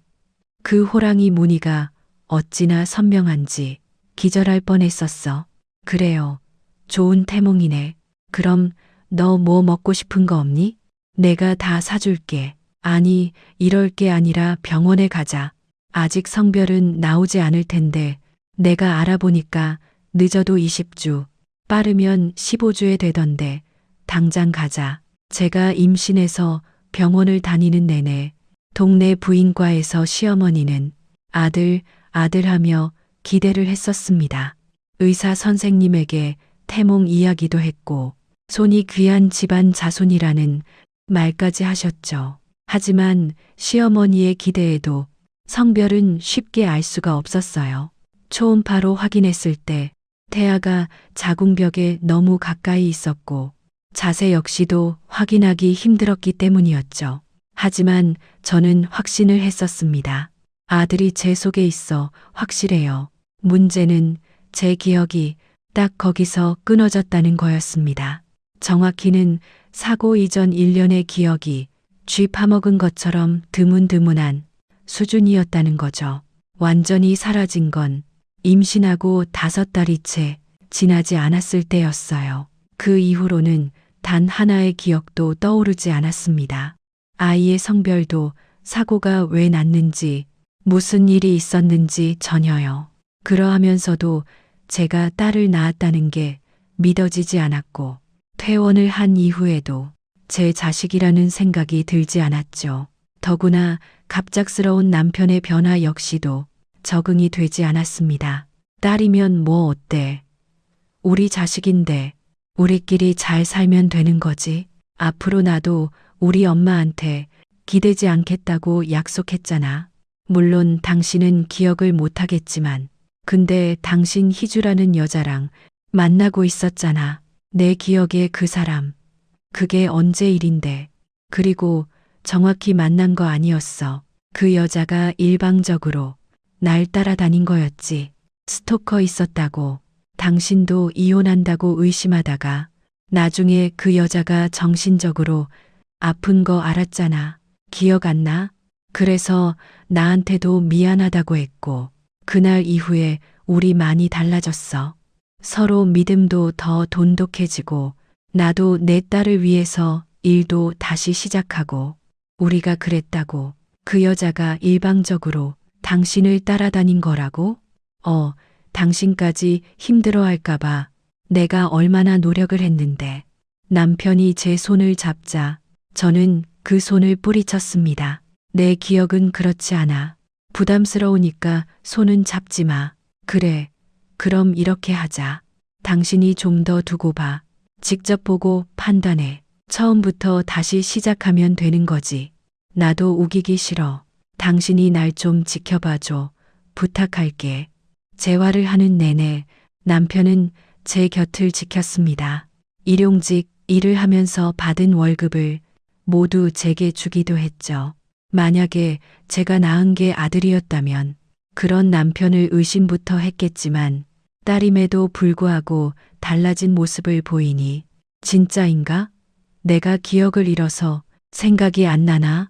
A: 그 호랑이 무늬가 어찌나 선명한지 기절할 뻔했었어. 그래요. 좋은 태몽이네. 그럼 너 뭐 먹고 싶은 거 없니? 내가 다 사줄게. 아니, 이럴 게 아니라 병원에 가자. 아직 성별은 나오지 않을 텐데 내가 알아보니까 늦어도 20주, 빠르면 15주에 되던데 당장 가자. 제가 임신해서 병원을 다니는 내내 동네 부인과에서 시어머니는 아들, 아들 하며 기대를 했었습니다. 의사 선생님에게 태몽 이야기도 했고 손이 귀한 집안 자손이라는 말까지 하셨죠. 하지만 시어머니의 기대에도 성별은 쉽게 알 수가 없었어요. 초음파로 확인했을 때 태아가 자궁벽에 너무 가까이 있었고 자세 역시도 확인하기 힘들었기 때문이었죠. 하지만 저는 확신을 했었습니다. 아들이 제 속에 있어 확실해요. 문제는 제 기억이 딱 거기서 끊어졌다는 거였습니다. 정확히는 사고 이전 1년의 기억이 쥐 파먹은 것처럼 드문드문한 수준이었다는 거죠. 완전히 사라진 건 임신하고 5달이 채 지나지 않았을 때였어요. 그 이후로는 단 하나의 기억도 떠오르지 않았습니다. 아이의 성별도 사고가 왜 났는지 무슨 일이 있었는지 전혀요. 그러하면서도 제가 딸을 낳았다는 게 믿어지지 않았고 퇴원을 한 이후에도 제 자식이라는 생각이 들지 않았죠. 더구나 갑작스러운 남편의 변화 역시도 적응이 되지 않았습니다. 딸이면 뭐 어때? 우리 자식인데 우리끼리 잘 살면 되는 거지. 앞으로 나도 우리 엄마한테 기대지 않겠다고 약속했잖아. 물론 당신은 기억을 못하겠지만 근데 당신 희주라는 여자랑 만나고 있었잖아. 내 기억에 그 사람. 그게 언제 일인데. 그리고 정확히 만난 거 아니었어. 그 여자가 일방적으로 날 따라다닌 거였지. 스토커 있었다고. 당신도 이혼한다고 의심하다가 나중에 그 여자가 정신적으로 아픈 거 알았잖아. 기억 안 나? 그래서 나한테도 미안하다고 했고 그날 이후에 우리 많이 달라졌어. 서로 믿음도 더 돈독해지고 나도 내 딸을 위해서 일도 다시 시작하고 우리가 그랬다고. 그 여자가 일방적으로 당신을 따라다닌 거라고? 당신까지 힘들어할까봐 내가 얼마나 노력을 했는데. 남편이 제 손을 잡자 저는 그 손을 뿌리쳤습니다. 내 기억은 그렇지 않아. 부담스러우니까 손은 잡지 마. 그래. 그럼 이렇게 하자. 당신이 좀 더 두고 봐. 직접 보고 판단해. 처음부터 다시 시작하면 되는 거지. 나도 우기기 싫어. 당신이 날 좀 지켜봐줘. 부탁할게. 재활을 하는 내내 남편은 제 곁을 지켰습니다. 일용직 일을 하면서 받은 월급을 모두 제게 주기도 했죠. 만약에 제가 낳은 게 아들이었다면 그런 남편을 의심부터 했겠지만 딸임에도 불구하고 달라진 모습을 보이니 진짜인가? 내가 기억을 잃어서 생각이 안 나나?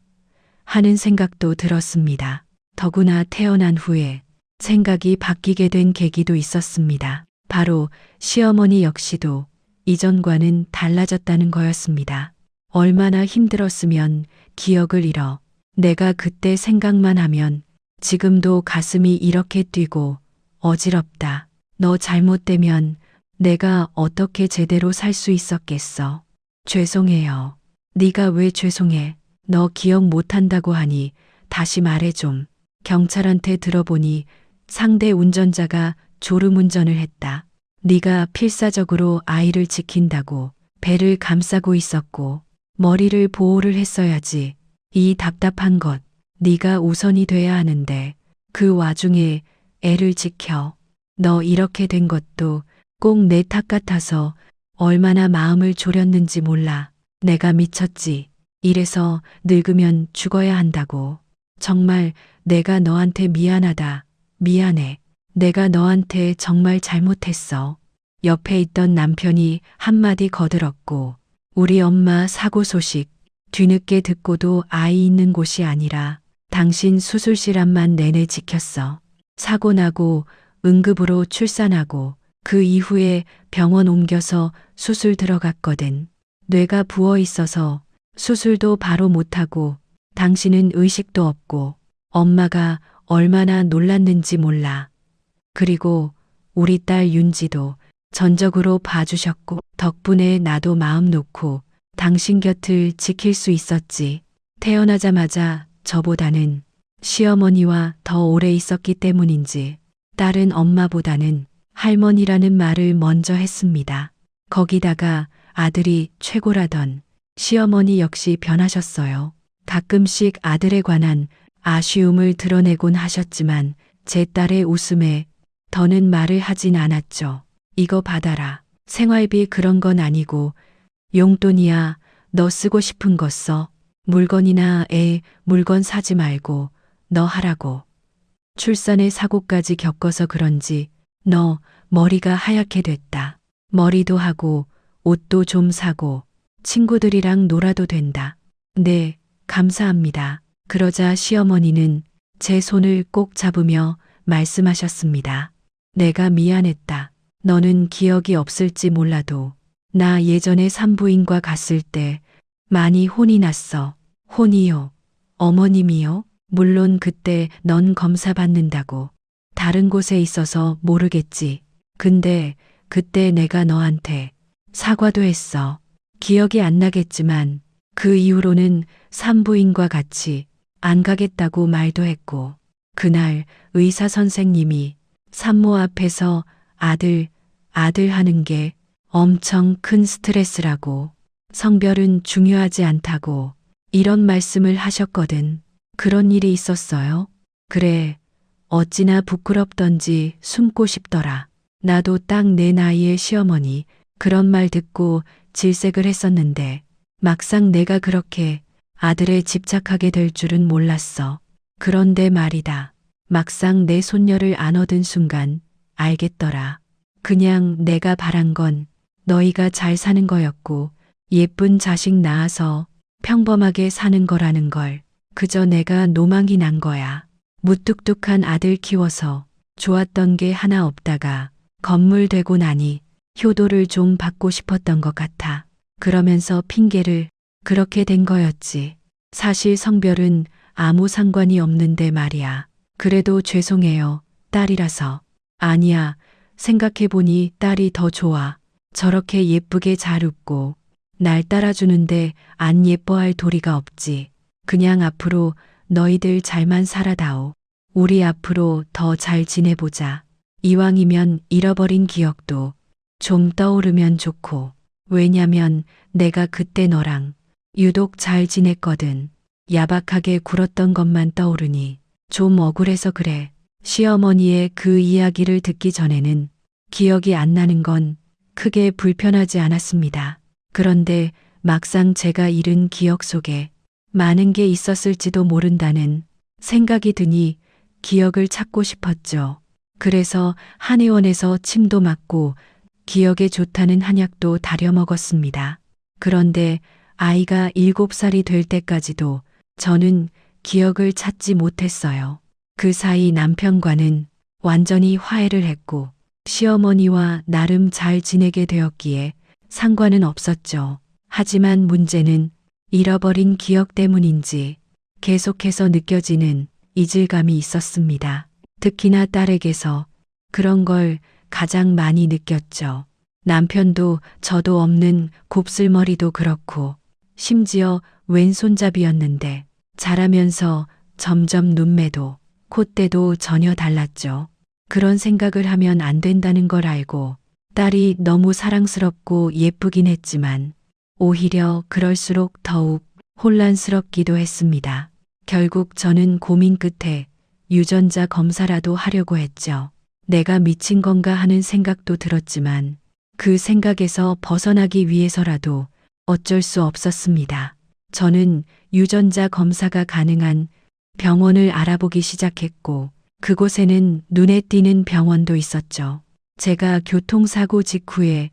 A: 하는 생각도 들었습니다. 더구나 태어난 후에 생각이 바뀌게 된 계기도 있었습니다. 바로 시어머니 역시도 이전과는 달라졌다는 거였습니다. 얼마나 힘들었으면 기억을 잃어. 내가 그때 생각만 하면 지금도 가슴이 이렇게 뛰고 어지럽다. 너 잘못되면 내가 어떻게 제대로 살 수 있었겠어. 죄송해요. 네가 왜 죄송해? 너 기억 못한다고 하니 다시 말해 좀. 경찰한테 들어보니 상대 운전자가 졸음운전을 했다. 네가 필사적으로 아이를 지킨다고 배를 감싸고 있었고 머리를 보호를 했어야지. 이 답답한 것 네가 우선이 돼야 하는데 그 와중에 애를 지켜. 너 이렇게 된 것도 꼭 내 탓 같아서 얼마나 마음을 졸였는지 몰라. 내가 미쳤지. 이래서 늙으면 죽어야 한다고. 정말 내가 너한테 미안하다. 미안해. 내가 너한테 정말 잘못했어. 옆에 있던 남편이 한마디 거들었고 우리 엄마 사고 소식 뒤늦게 듣고도 아이 있는 곳이 아니라 당신 수술실 앞만 내내 지켰어. 사고 나고 응급으로 출산하고 그 이후에 병원 옮겨서 수술 들어갔거든. 뇌가 부어 있어서 수술도 바로 못하고 당신은 의식도 없고 엄마가 얼마나 놀랐는지 몰라. 그리고 우리 딸 윤지도 전적으로 봐주셨고 덕분에 나도 마음 놓고 당신 곁을 지킬 수 있었지. 태어나자마자 저보다는 시어머니와 더 오래 있었기 때문인지 딸은 엄마보다는 할머니라는 말을 먼저 했습니다. 거기다가 아들이 최고라던 시어머니 역시 변하셨어요. 가끔씩 아들에 관한 아쉬움을 드러내곤 하셨지만 제 딸의 웃음에 더는 말을 하진 않았죠. 이거 받아라. 생활비 그런 건 아니고 용돈이야. 너 쓰고 싶은 거 써. 물건이나 물건 사지 말고 너 하라고. 출산의 사고까지 겪어서 그런지 너 머리가 하얗게 됐다. 머리도 하고 옷도 좀 사고 친구들이랑 놀아도 된다. 네, 감사합니다. 그러자 시어머니는 제 손을 꼭 잡으며 말씀하셨습니다. 내가 미안했다. 너는 기억이 없을지 몰라도 나 예전에 산부인과 갔을 때 많이 혼이 났어. 혼이요? 어머님이요? 물론 그때 넌 검사 받는다고 다른 곳에 있어서 모르겠지. 근데 그때 내가 너한테 사과도 했어. 기억이 안 나겠지만 그 이후로는 산부인과 같이 안 가겠다고 말도 했고 그날 의사 선생님이 산모 앞에서 아들 하는 게 엄청 큰 스트레스라고 성별은 중요하지 않다고 이런 말씀을 하셨거든. 그런 일이 있었어요? 그래. 어찌나 부끄럽던지 숨고 싶더라. 나도 딱 내 나이의 시어머니 그런 말 듣고 질색을 했었는데 막상 내가 그렇게 아들에 집착하게 될 줄은 몰랐어. 그런데 말이다. 막상 내 손녀를 안어든 순간 알겠더라. 그냥 내가 바란 건 너희가 잘 사는 거였고 예쁜 자식 낳아서 평범하게 사는 거라는 걸 그저 내가 노망이 난 거야. 무뚝뚝한 아들 키워서 좋았던 게 하나 없다가 건물 되고 나니 효도를 좀 받고 싶었던 것 같아. 그러면서 핑계를 그렇게 된 거였지. 사실 성별은 아무 상관이 없는데 말이야. 그래도 죄송해요. 딸이라서. 아니야. 생각해보니 딸이 더 좋아. 저렇게 예쁘게 잘 웃고 날 따라주는데 안 예뻐할 도리가 없지. 그냥 앞으로 너희들 잘만 살아다오. 우리 앞으로 더 잘 지내보자. 이왕이면 잃어버린 기억도 좀 떠오르면 좋고. 왜냐면 내가 그때 너랑 유독 잘 지냈거든. 야박하게 굴었던 것만 떠오르니 좀 억울해서 그래. 시어머니의 그 이야기를 듣기 전에는 기억이 안 나는 건 크게 불편하지 않았습니다. 그런데 막상 제가 잃은 기억 속에 많은 게 있었을지도 모른다는 생각이 드니 기억을 찾고 싶었죠. 그래서 한의원에서 침도 맞고 기억에 좋다는 한약도 다려 먹었습니다. 그런데 아이가 7살이 될 때까지도 저는 기억을 찾지 못했어요. 그 사이 남편과는 완전히 화해를 했고 시어머니와 나름 잘 지내게 되었기에 상관은 없었죠. 하지만 문제는 잃어버린 기억 때문인지 계속해서 느껴지는 이질감이 있었습니다. 특히나 딸에게서 그런 걸 가장 많이 느꼈죠. 남편도 저도 없는 곱슬머리도 그렇고 심지어 왼손잡이였는데 자라면서 점점 눈매도 콧대도 전혀 달랐죠. 그런 생각을 하면 안 된다는 걸 알고 딸이 너무 사랑스럽고 예쁘긴 했지만 오히려 그럴수록 더욱 혼란스럽기도 했습니다. 결국 저는 고민 끝에 유전자 검사라도 하려고 했죠. 내가 미친 건가 하는 생각도 들었지만 그 생각에서 벗어나기 위해서라도 어쩔 수 없었습니다. 저는 유전자 검사가 가능한 병원을 알아보기 시작했고 그곳에는 눈에 띄는 병원도 있었죠. 제가 교통사고 직후에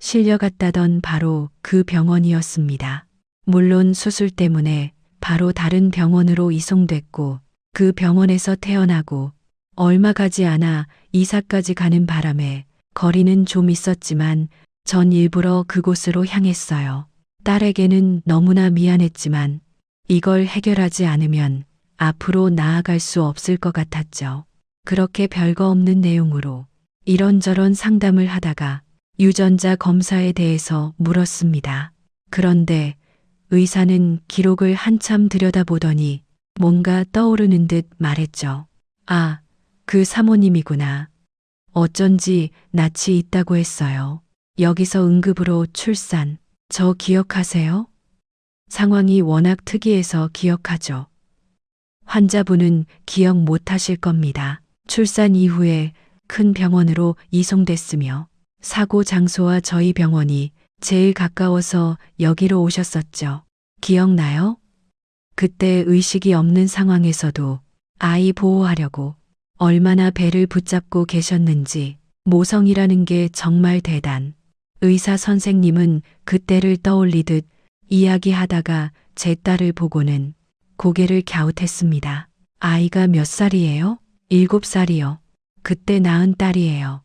A: 실려갔다던 바로 그 병원이었습니다. 물론 수술 때문에 바로 다른 병원으로 이송됐고 그 병원에서 태어나고 얼마 가지 않아 이사까지 가는 바람에 거리는 좀 있었지만 전 일부러 그곳으로 향했어요. 딸에게는 너무나 미안했지만 이걸 해결하지 않으면 앞으로 나아갈 수 없을 것 같았죠. 그렇게 별거 없는 내용으로 이런저런 상담을 하다가 유전자 검사에 대해서 물었습니다. 그런데 의사는 기록을 한참 들여다보더니 뭔가 떠오르는 듯 말했죠. 아, 그 사모님이구나. 어쩐지 낯이 있다고 했어요. 여기서 응급으로 출산. 저 기억하세요? 상황이 워낙 특이해서 기억하죠. 환자분은 기억 못 하실 겁니다. 출산 이후에 큰 병원으로 이송됐으며 사고 장소와 저희 병원이 제일 가까워서 여기로 오셨었죠. 기억나요? 그때 의식이 없는 상황에서도 아이 보호하려고 얼마나 배를 붙잡고 계셨는지 모성이라는 게 정말 대단. 의사 선생님은 그때를 떠올리듯 이야기하다가 제 딸을 보고는 고개를 갸웃했습니다. 아이가 몇 살이에요? 7살이요. 그때 낳은 딸이에요.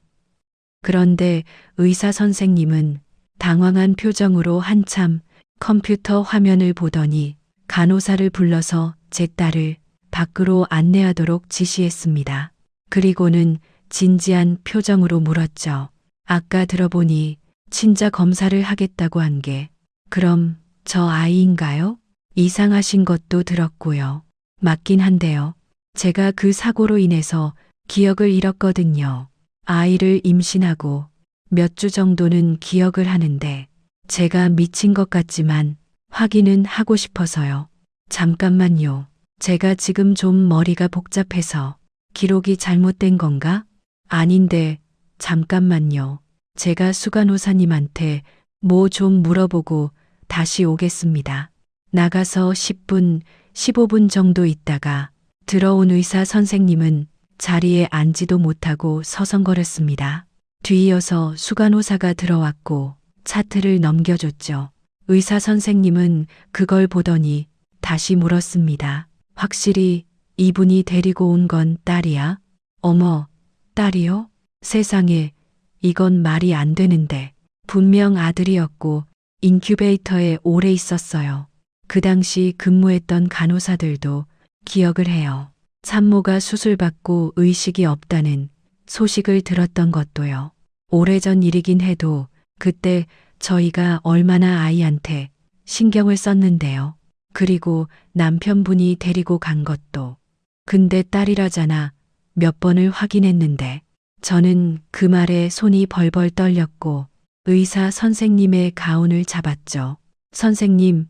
A: 그런데 의사 선생님은 당황한 표정으로 한참 컴퓨터 화면을 보더니 간호사를 불러서 제 딸을 밖으로 안내하도록 지시했습니다. 그리고는 진지한 표정으로 물었죠. 아까 들어보니 친자 검사를 하겠다고 한 게 그럼 저 아이인가요? 이상하신 것도 들었고요. 맞긴 한데요. 제가 그 사고로 인해서 기억을 잃었거든요. 아이를 임신하고 몇 주 정도는 기억을 하는데 제가 미친 것 같지만 확인은 하고 싶어서요. 잠깐만요. 제가 지금 좀 머리가 복잡해서 기록이 잘못된 건가? 아닌데 잠깐만요. 제가 수간호사님한테 뭐 좀 물어보고 다시 오겠습니다. 나가서 10분, 15분 정도 있다가 들어온 의사 선생님은 자리에 앉지도 못하고 서성거렸습니다. 뒤이어서 수간호사가 들어왔고 차트를 넘겨줬죠. 의사 선생님은 그걸 보더니 다시 물었습니다. 확실히 이분이 데리고 온 건 딸이야? 어머, 딸이요? 세상에, 이건 말이 안 되는데. 분명 아들이었고 인큐베이터에 오래 있었어요. 그 당시 근무했던 간호사들도 기억을 해요. 산모가 수술받고 의식이 없다는 소식을 들었던 것도요. 오래전 일이긴 해도 그때 저희가 얼마나 아이한테 신경을 썼는데요. 그리고 남편분이 데리고 간 것도. 근데 딸이라잖아. 몇 번을 확인했는데 저는 그 말에 손이 벌벌 떨렸고 의사 선생님의 가운을 잡았죠. 선생님,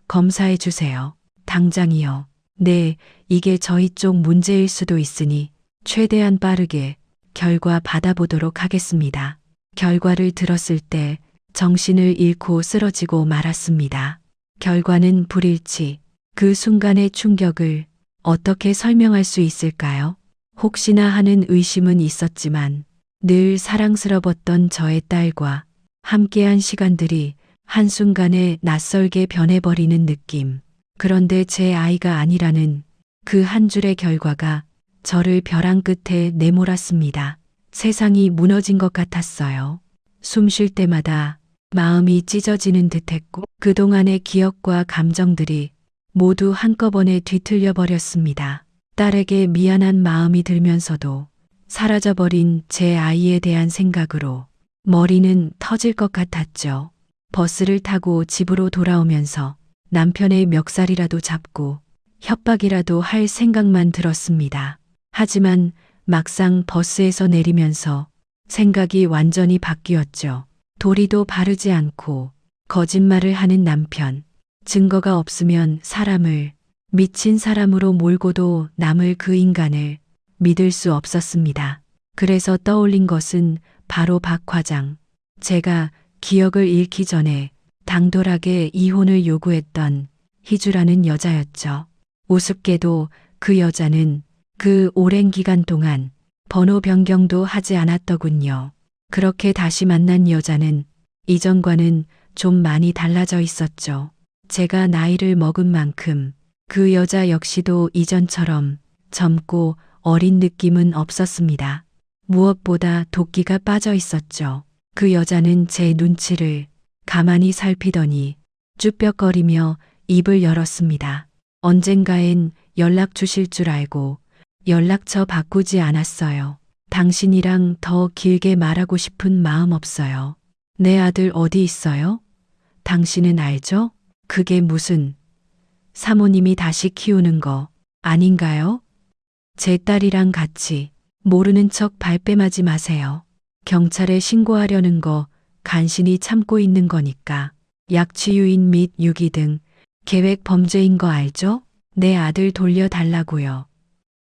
A: 검사해 주세요. 당장이요. 네, 이게 저희 쪽 문제일 수도 있으니 최대한 빠르게 결과 받아보도록 하겠습니다. 결과를 들었을 때 정신을 잃고 쓰러지고 말았습니다. 결과는 불일치. 그 순간의 충격을 어떻게 설명할 수 있을까요? 혹시나 하는 의심은 있었지만 늘 사랑스러웠던 저의 딸과 함께한 시간들이 한순간에 낯설게 변해버리는 느낌. 그런데 제 아이가 아니라는 그 한 줄의 결과가 저를 벼랑 끝에 내몰았습니다. 세상이 무너진 것 같았어요. 숨 쉴 때마다 마음이 찢어지는 듯했고 그동안의 기억과 감정들이 모두 한꺼번에 뒤틀려 버렸습니다. 딸에게 미안한 마음이 들면서도 사라져버린 제 아이에 대한 생각으로 머리는 터질 것 같았죠. 버스를 타고 집으로 돌아오면서 남편의 멱살이라도 잡고 협박이라도 할 생각만 들었습니다. 하지만 막상 버스에서 내리면서 생각이 완전히 바뀌었죠. 도리도 바르지 않고 거짓말을 하는 남편. 증거가 없으면 사람을 미친 사람으로 몰고도 남을 그 인간을 믿을 수 없었습니다. 그래서 떠올린 것은 바로 박 과장. 제가 기억을 잃기 전에 당돌하게 이혼을 요구했던 희주라는 여자였죠. 우습게도 그 여자는 그 오랜 기간 동안 번호 변경도 하지 않았더군요. 그렇게 다시 만난 여자는 이전과는 좀 많이 달라져 있었죠. 제가 나이를 먹은 만큼 그 여자 역시도 이전처럼 젊고 어린 느낌은 없었습니다. 무엇보다 도끼가 빠져 있었죠. 그 여자는 제 눈치를 가만히 살피더니 쭈뼛거리며 입을 열었습니다. 언젠가엔 연락 주실 줄 알고 연락처 바꾸지 않았어요. 당신이랑 더 길게 말하고 싶은 마음 없어요. 내 아들 어디 있어요? 당신은 알죠? 그게 무슨 사모님이 다시 키우는 거 아닌가요? 제 딸이랑 같이 모르는 척 발뺌하지 마세요. 경찰에 신고하려는 거 간신히 참고 있는 거니까. 약취유인 및 유기 등 계획 범죄인 거 알죠? 내 아들 돌려달라고요.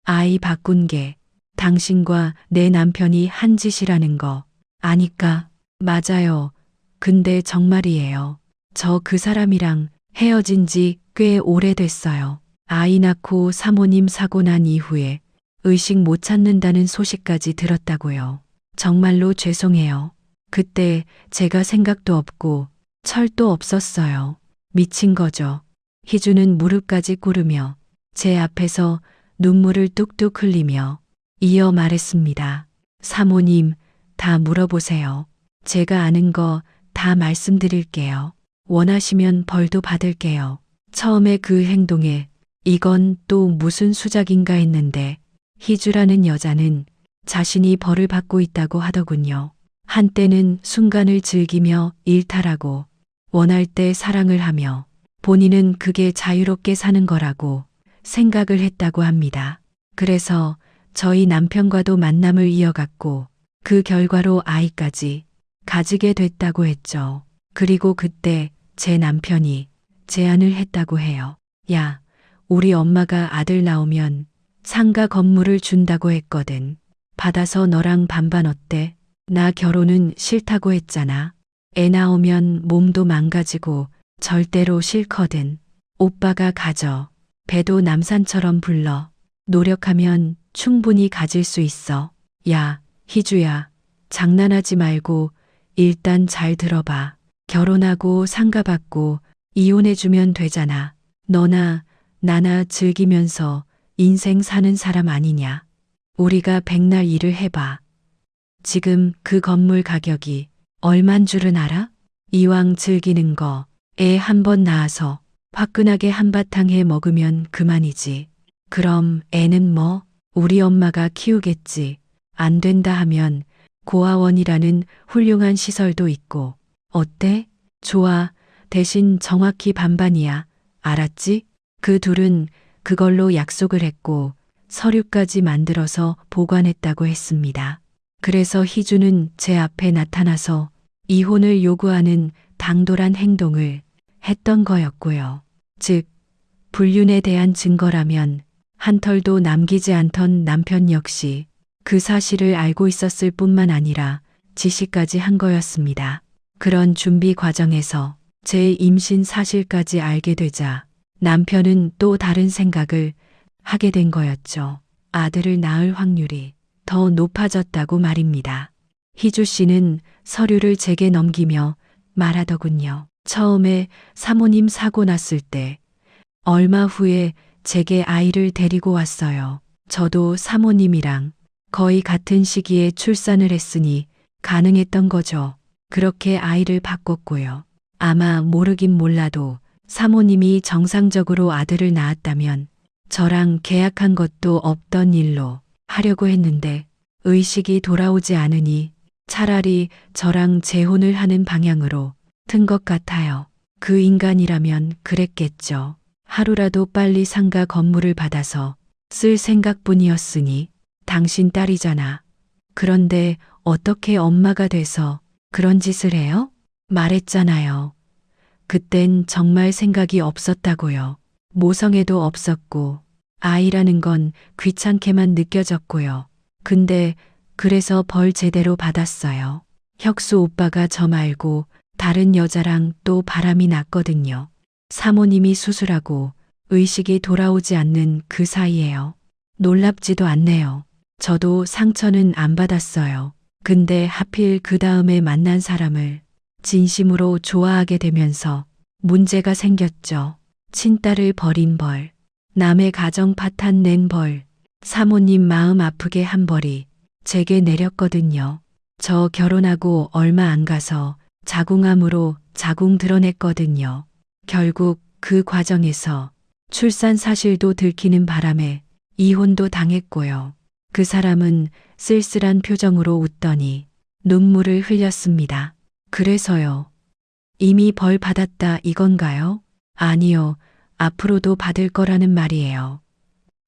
A: 아이 바꾼 게 당신과 내 남편이 한 짓이라는 거 아니까. 맞아요. 근데 정말이에요. 저 그 사람이랑 헤어진 지 꽤 오래됐어요. 아이 낳고 사모님 사고 난 이후에 의식 못 찾는다는 소식까지 들었다고요. 정말로 죄송해요. 그때 제가 생각도 없고 철도 없었어요. 미친 거죠. 희주는 무릎까지 꿇으며 제 앞에서 눈물을 뚝뚝 흘리며 이어 말했습니다. 사모님, 다 물어보세요. 제가 아는 거 다 말씀드릴게요. 원하시면 벌도 받을게요. 처음에 그 행동에 이건 또 무슨 수작인가 했는데 희주라는 여자는 자신이 벌을 받고 있다고 하더군요. 한때는 순간을 즐기며 일탈하고 원할 때 사랑을 하며 본인은 그게 자유롭게 사는 거라고 생각을 했다고 합니다. 그래서 저희 남편과도 만남을 이어갔고 그 결과로 아이까지 가지게 됐다고 했죠. 그리고 그때 제 남편이 제안을 했다고 해요. 야, 우리 엄마가 아들 나오면 상가 건물을 준다고 했거든. 받아서 너랑 반반 어때? 나 결혼은 싫다고 했잖아. 애 나오면 몸도 망가지고 절대로 싫거든. 오빠가 가져. 배도 남산처럼 불러. 노력하면 충분히 가질 수 있어. 야, 희주야, 장난하지 말고 일단 잘 들어봐. 결혼하고 상가 받고 이혼해주면 되잖아. 너나 나나 즐기면서 인생 사는 사람 아니냐. 우리가 백날 일을 해봐. 지금 그 건물 가격이 얼만 줄은 알아? 이왕 즐기는 거 애 한 번 낳아서 화끈하게 한바탕 해 먹으면 그만이지. 그럼 애는 뭐? 우리 엄마가 키우겠지. 안 된다 하면 고아원이라는 훌륭한 시설도 있고. 어때? 좋아. 대신 정확히 반반이야. 알았지? 그 둘은 그걸로 약속을 했고 서류까지 만들어서 보관했다고 했습니다. 그래서 희주는 제 앞에 나타나서 이혼을 요구하는 당돌한 행동을 했던 거였고요. 즉, 불륜에 대한 증거라면 한 털도 남기지 않던 남편 역시 그 사실을 알고 있었을 뿐만 아니라 지시까지 한 거였습니다. 그런 준비 과정에서 제 임신 사실까지 알게 되자 남편은 또 다른 생각을 하게 된 거였죠. 아들을 낳을 확률이 더 높아졌다고 말입니다. 희주 씨는 서류를 제게 넘기며 말하더군요. 처음에 사모님 사고 났을 때 얼마 후에 제게 아이를 데리고 왔어요. 저도 사모님이랑 거의 같은 시기에 출산을 했으니 가능했던 거죠. 그렇게 아이를 바꿨고요. 아마 모르긴 몰라도 사모님이 정상적으로 아들을 낳았다면 저랑 계약한 것도 없던 일로 하려고 했는데 의식이 돌아오지 않으니 차라리 저랑 재혼을 하는 방향으로 튼 것 같아요. 그 인간이라면 그랬겠죠. 하루라도 빨리 상가 건물을 받아서 쓸 생각뿐이었으니 당신 딸이잖아. 그런데 어떻게 엄마가 돼서 그런 짓을 해요? 말했잖아요. 그땐 정말 생각이 없었다고요. 모성애도 없었고 아이라는 건 귀찮게만 느껴졌고요. 근데 그래서 벌 제대로 받았어요. 혁수 오빠가 저 말고 다른 여자랑 또 바람이 났거든요. 사모님이 수술하고 의식이 돌아오지 않는 그 사이에요. 놀랍지도 않네요. 저도 상처는 안 받았어요. 근데 하필 그 다음에 만난 사람을 진심으로 좋아하게 되면서 문제가 생겼죠. 친딸을 버린 벌, 남의 가정 파탄 낸 벌, 사모님 마음 아프게 한 벌이 제게 내렸거든요. 저 결혼하고 얼마 안 가서 자궁암으로 자궁 드러냈거든요. 결국 그 과정에서 출산 사실도 들키는 바람에 이혼도 당했고요. 그 사람은 쓸쓸한 표정으로 웃더니 눈물을 흘렸습니다. 그래서요. 이미 벌 받았다 이건가요? 아니요. 앞으로도 받을 거라는 말이에요.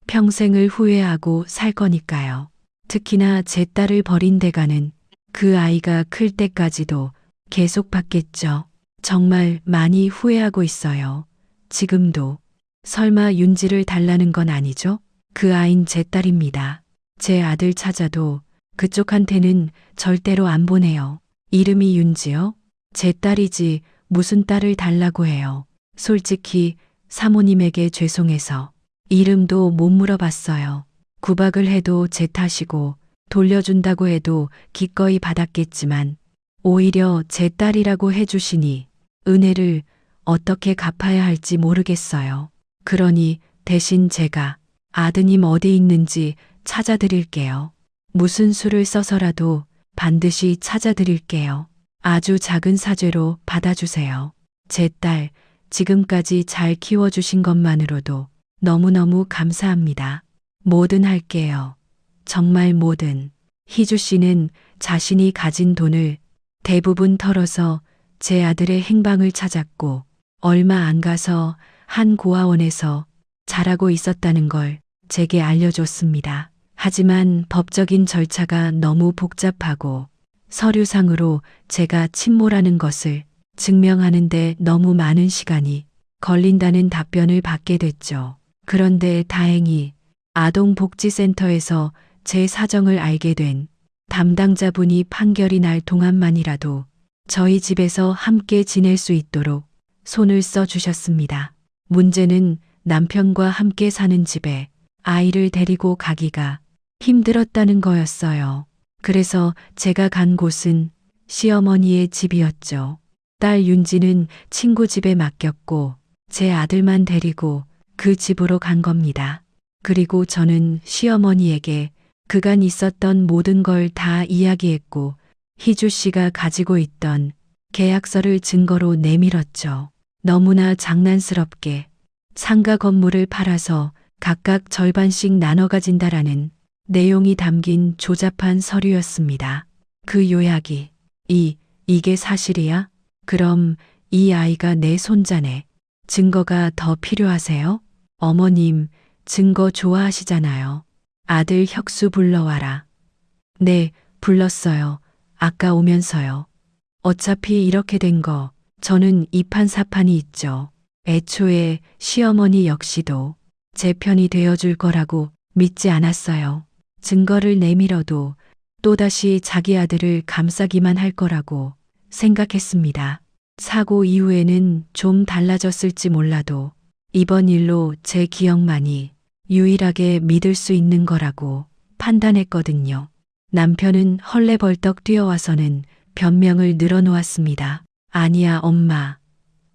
A: 평생을 후회하고 살 거니까요. 특히나 제 딸을 버린 대가는 그 아이가 클 때까지도 계속 받겠죠. 정말 많이 후회하고 있어요. 지금도. 설마 윤지를 달라는 건 아니죠? 그 아인 제 딸입니다. 제 아들 찾아도 그쪽한테는 절대로 안 보내요. 이름이 윤지요? 제 딸이지 무슨 딸을 달라고 해요. 솔직히 사모님에게 죄송해서 이름도 못 물어봤어요. 구박을 해도 제 탓이고 돌려준다고 해도 기꺼이 받았겠지만 오히려 제 딸이라고 해주시니 은혜를 어떻게 갚아야 할지 모르겠어요. 그러니 대신 제가 아드님 어디 있는지 찾아드릴게요. 무슨 수를 써서라도 반드시 찾아드릴게요. 아주 작은 사죄로 받아주세요. 제 딸 지금까지 잘 키워주신 것만으로도 너무너무 감사합니다. 뭐든 할게요. 정말 뭐든. 희주 씨는 자신이 가진 돈을 대부분 털어서 제 아들의 행방을 찾았고 얼마 안 가서 한 고아원에서 자라고 있었다는 걸 제게 알려줬습니다. 하지만 법적인 절차가 너무 복잡하고 서류상으로 제가 친모라는 것을 증명하는데 너무 많은 시간이 걸린다는 답변을 받게 됐죠. 그런데 다행히 아동복지센터에서 제 사정을 알게 된 담당자분이 판결이 날 동안만이라도 저희 집에서 함께 지낼 수 있도록 손을 써 주셨습니다. 문제는 남편과 함께 사는 집에 아이를 데리고 가기가 힘들었다는 거였어요. 그래서 제가 간 곳은 시어머니의 집이었죠. 딸 윤지는 친구 집에 맡겼고 제 아들만 데리고 그 집으로 간 겁니다. 그리고 저는 시어머니에게 그간 있었던 모든 걸 다 이야기했고 희주 씨가 가지고 있던 계약서를 증거로 내밀었죠. 너무나 장난스럽게 상가 건물을 팔아서 각각 절반씩 나눠 가진다라는 내용이 담긴 조잡한 서류였습니다. 그 요약이 이게 사실이야? 그럼 이 아이가 내 손자네. 증거가 더 필요하세요? 어머님, 증거 좋아하시잖아요. 아들 혁수 불러와라. 네, 불렀어요. 아까 오면서요. 어차피 이렇게 된 거 저는 이판사판이 있죠. 애초에 시어머니 역시도 제 편이 되어줄 거라고 믿지 않았어요. 증거를 내밀어도 또다시 자기 아들을 감싸기만 할 거라고 생각했습니다. 사고 이후에는 좀 달라졌을지 몰라도 이번 일로 제 기억만이 유일하게 믿을 수 있는 거라고 판단했거든요. 남편은 헐레벌떡 뛰어와서는 변명을 늘어놓았습니다. 아니야, 엄마.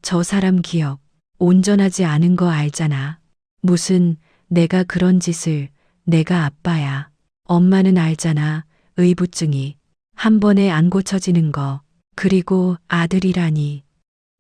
A: 저 사람 기억 온전하지 않은 거 알잖아. 무슨 내가 그런 짓을 내가 아빠야. 엄마는 알잖아. 의부증이 한 번에 안 고쳐지는 거. 그리고 아들이라니.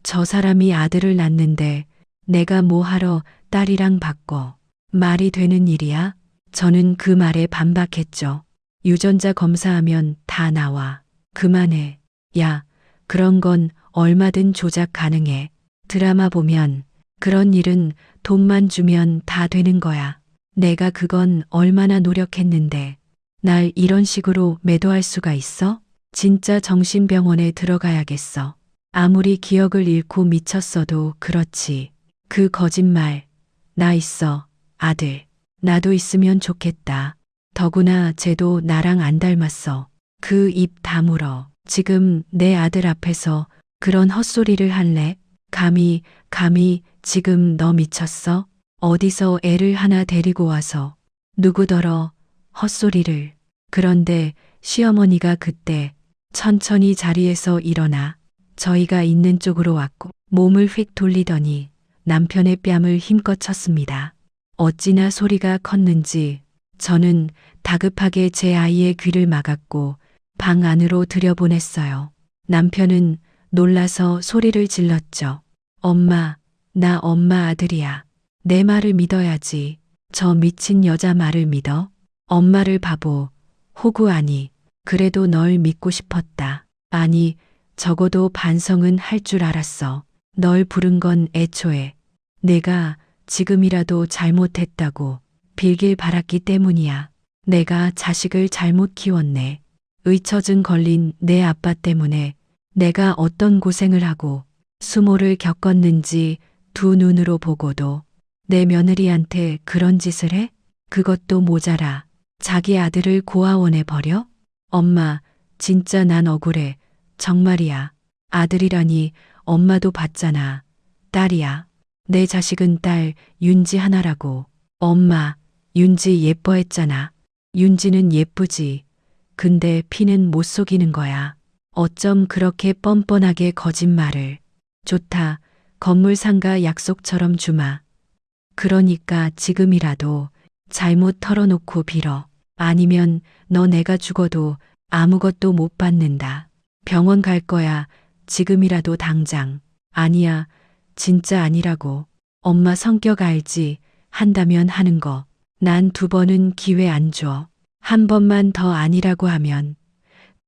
A: 저 사람이 아들을 낳는데 내가 뭐하러 딸이랑 바꿔. 말이 되는 일이야? 저는 그 말에 반박했죠. 유전자 검사하면 다 나와. 그만해. 야, 그런 건 얼마든 조작 가능해. 드라마 보면 그런 일은 돈만 주면 다 되는 거야. 내가 그건 얼마나 노력했는데 날 이런 식으로 매도할 수가 있어? 진짜 정신병원에 들어가야겠어. 아무리 기억을 잃고 미쳤어도 그렇지. 그 거짓말. 나 있어. 아들. 나도 있으면 좋겠다. 더구나 쟤도 나랑 안 닮았어. 그 입 다물어. 지금 내 아들 앞에서 그런 헛소리를 할래? 감히 지금 너 미쳤어? 어디서 애를 하나 데리고 와서 누구더러 헛소리를. 그런데 시어머니가 그때 천천히 자리에서 일어나 저희가 있는 쪽으로 왔고 몸을 휙 돌리더니 남편의 뺨을 힘껏 쳤습니다. 어찌나 소리가 컸는지 저는 다급하게 제 아이의 귀를 막았고 방 안으로 들여보냈어요. 남편은 놀라서 소리를 질렀죠. 엄마, 나 엄마 아들이야. 내 말을 믿어야지. 저 미친 여자 말을 믿어? 엄마를 바보, 호구 아니. 그래도 널 믿고 싶었다. 아니, 적어도 반성은 할 줄 알았어. 널 부른 건 애초에 내가 지금이라도 잘못했다고 빌길 바랐기 때문이야. 내가 자식을 잘못 키웠네. 의처증 걸린 내 아빠 때문에 내가 어떤 고생을 하고 수모를 겪었는지 두 눈으로 보고도 내 며느리한테 그런 짓을 해? 그것도 모자라 자기 아들을 고아원에 버려? 엄마, 진짜 난 억울해. 정말이야. 아들이라니 엄마도 봤잖아. 딸이야. 내 자식은 딸 윤지 하나라고. 엄마, 윤지 예뻐했잖아. 윤지는 예쁘지. 근데 피는 못 속이는 거야. 어쩜 그렇게 뻔뻔하게 거짓말을. 좋다. 건물 상가 약속처럼 주마. 그러니까 지금이라도 잘못 털어놓고 빌어. 아니면 너 내가 죽어도 아무것도 못 받는다. 병원 갈 거야. 지금이라도 당장. 아니야. 진짜 아니라고. 엄마 성격 알지. 한다면 하는 거. 난 2번은 기회 안 줘. 한 번만 더 아니라고 하면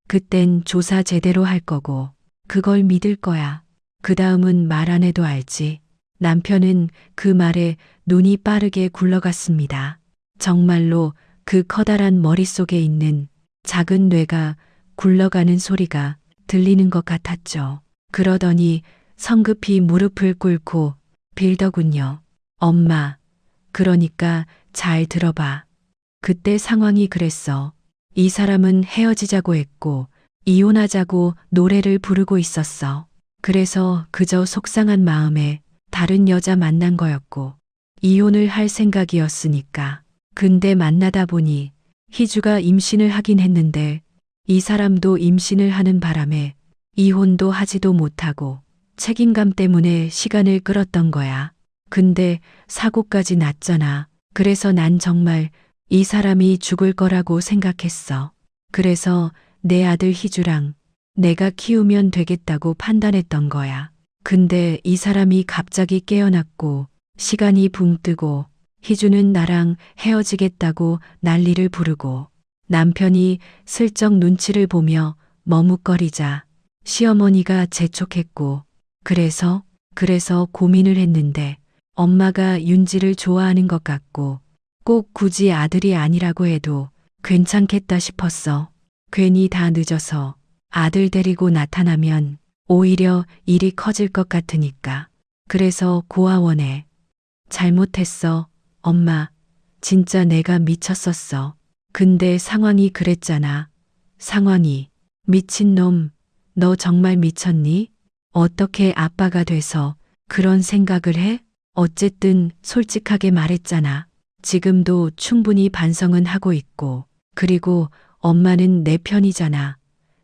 A: 그땐 조사 제대로 할 거고 그걸 믿을 거야. 그 다음은 말 안 해도 알지. 남편은 그 말에 눈이 빠르게 굴러갔습니다. 정말로 그 커다란 머릿속에 있는 작은 뇌가 굴러가는 소리가 들리는 것 같았죠. 그러더니 성급히 무릎을 꿇고 빌더군요. 엄마, 그러니까 잘 들어봐. 그때 상황이 그랬어. 이 사람은 헤어지자고 했고 이혼하자고 노래를 부르고 있었어. 그래서 그저 속상한 마음에 다른 여자 만난 거였고 이혼을 할 생각이었으니까. 근데 만나다 보니 희주가 임신을 하긴 했는데 이 사람도 임신을 하는 바람에 이혼도 하지도 못하고 책임감 때문에 시간을 끌었던 거야. 근데 사고까지 났잖아. 그래서 난 정말 이 사람이 죽을 거라고 생각했어. 그래서 내 아들 희주랑 내가 키우면 되겠다고 판단했던 거야. 근데 이 사람이 갑자기 깨어났고 시간이 붕 뜨고 희주는 나랑 헤어지겠다고 난리를 부르고 남편이 슬쩍 눈치를 보며 머뭇거리자 시어머니가 재촉했고 그래서 고민을 했는데 엄마가 윤지를 좋아하는 것 같고 꼭 굳이 아들이 아니라고 해도 괜찮겠다 싶었어. 괜히 다 늦어서 아들 데리고 나타나면 오히려 일이 커질 것 같으니까. 그래서 고아원에 잘못했어. 엄마, 진짜 내가 미쳤었어. 근데 상황이 그랬잖아. 상황이. 미친놈, 너 정말 미쳤니? 어떻게 아빠가 돼서 그런 생각을 해? 어쨌든 솔직하게 말했잖아. 지금도 충분히 반성은 하고 있고, 그리고 엄마는 내 편이잖아.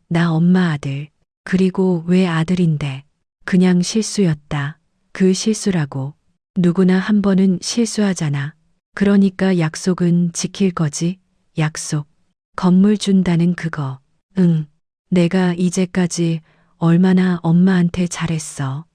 A: 나 엄마 아들. 그리고 왜 아들인데? 그냥 실수였다. 그 실수라고. 누구나 한 번은 실수하잖아. 그러니까 약속은 지킬 거지? 약속. 건물 준다는 그거. 응. 내가 이제까지 얼마나 엄마한테 잘했어.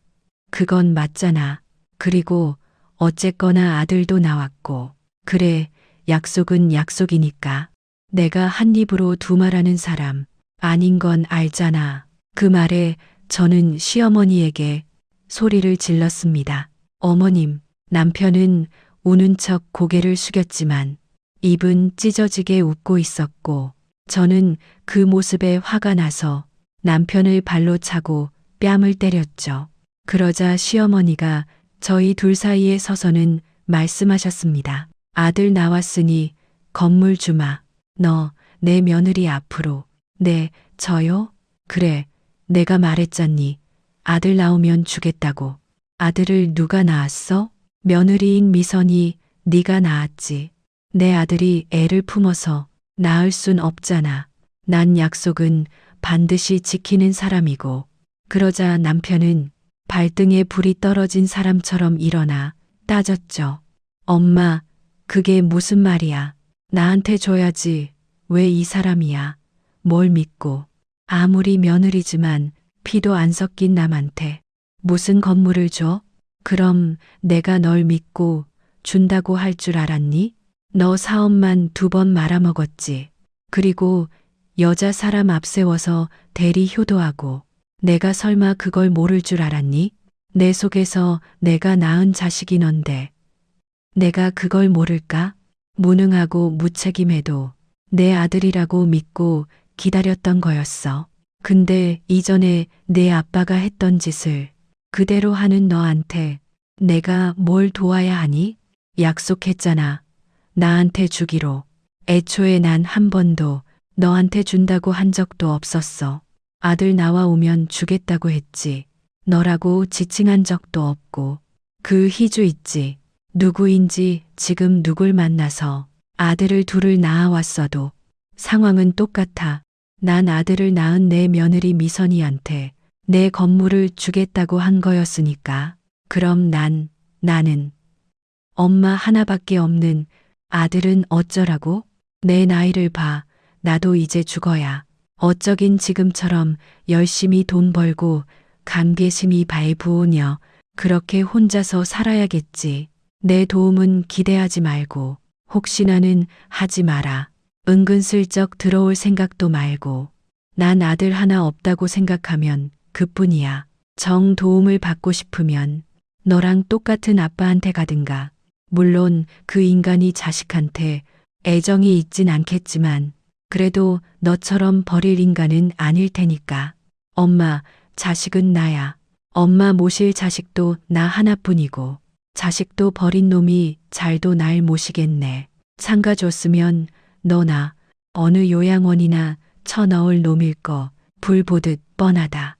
A: 그건 맞잖아. 그리고 어쨌거나 아들도 나왔고. 그래, 약속은 약속이니까. 내가 한 입으로 두 말하는 사람 아닌 건 알잖아. 그 말에 저는 시어머니에게 소리를 질렀습니다. 어머님, 남편은 우는 척 고개를 숙였지만 입은 찢어지게 웃고 있었고 저는 그 모습에 화가 나서 남편을 발로 차고 뺨을 때렸죠. 그러자 시어머니가 저희 둘 사이에 서서는 말씀하셨습니다. 아들 나왔으니 건물 주마. 너 내 며느리 앞으로. 네, 저요? 그래, 내가 말했잖니. 아들 나오면 주겠다고. 아들을 누가 낳았어? 며느리인 미선이 네가 낳았지. 내 아들이 애를 품어서 낳을 순 없잖아. 난 약속은 반드시 지키는 사람이고. 그러자 남편은 발등에 불이 떨어진 사람처럼 일어나 따졌죠. 엄마, 그게 무슨 말이야? 나한테 줘야지. 왜 이 사람이야? 뭘 믿고. 아무리 며느리지만 피도 안 섞인 남한테 무슨 건물을 줘? 그럼 내가 널 믿고 준다고 할 줄 알았니? 너 사업만 2번 말아먹었지. 그리고 여자 사람 앞세워서 대리 효도하고 내가 설마 그걸 모를 줄 알았니? 내 속에서 내가 낳은 자식이 넌데 내가 그걸 모를까? 무능하고 무책임해도 내 아들이라고 믿고 기다렸던 거였어. 근데 이전에 내 아빠가 했던 짓을 그대로 하는 너한테 내가 뭘 도와야 하니? 약속했잖아. 나한테 주기로. 애초에 난 한 번도 너한테 준다고 한 적도 없었어. 아들 나와오면 주겠다고 했지. 너라고 지칭한 적도 없고. 그 희주 있지. 누구인지 지금 누굴 만나서 아들을 둘을 낳아왔어도 상황은 똑같아. 난 아들을 낳은 내 며느리 미선이한테 내 건물을 주겠다고 한 거였으니까. 그럼 나는 엄마 하나밖에 없는 아들은 어쩌라고? 내 나이를 봐. 나도 이제 죽어야. 어쩌긴 지금처럼 열심히 돈 벌고 감개심이 발부으며 그렇게 혼자서 살아야겠지. 내 도움은 기대하지 말고 혹시나는 하지 마라. 은근슬쩍 들어올 생각도 말고. 난 아들 하나 없다고 생각하면 그뿐이야. 정 도움을 받고 싶으면 너랑 똑같은 아빠한테 가든가. 물론 그 인간이 자식한테 애정이 있진 않겠지만 그래도 너처럼 버릴 인간은 아닐 테니까. 엄마, 자식은 나야. 엄마 모실 자식도 나 하나뿐이고 자식도 버린 놈이 잘도 날 모시겠네. 상가줬으면 너나 어느 요양원이나 쳐넣을 놈일 거 불 보듯 뻔하다.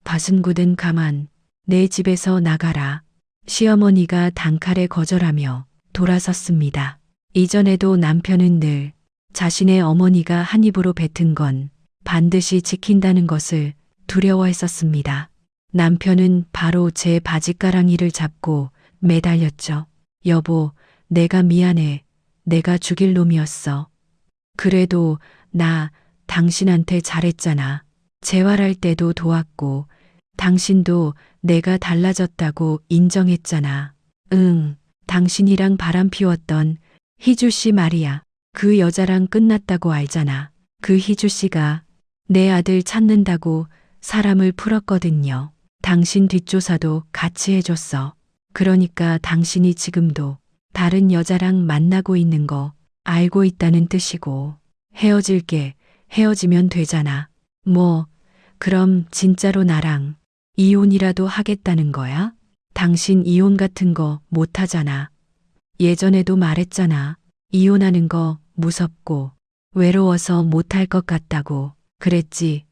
A: 바순굳은 가만. 내 집에서 나가라. 시어머니가 단칼에 거절하며 돌아섰습니다. 이전에도 남편은 늘 자신의 어머니가 한 입으로 뱉은 건 반드시 지킨다는 것을 두려워했었습니다. 남편은 바로 제 바지가랑이를 잡고 매달렸죠. 여보, 내가 미안해. 내가 죽일 놈이었어. 그래도 나 당신한테 잘했잖아. 재활할 때도 도왔고 당신도 내가 달라졌다고 인정했잖아. 응, 당신이랑 바람 피웠던 희주 씨 말이야. 그 여자랑 끝났다고 알잖아. 그 희주 씨가 내 아들 찾는다고 사람을 풀었거든요. 당신 뒷조사도 같이 해줬어. 그러니까 당신이 지금도 다른 여자랑 만나고 있는 거 알고 있다는 뜻이고 헤어질게. 헤어지면 되잖아. 뭐, 그럼 진짜로 나랑 이혼이라도 하겠다는 거야? 당신 이혼 같은 거 못하잖아. 예전에도 말했잖아. 이혼하는 거 무섭고 외로워서 못할 것 같다고. 그랬지.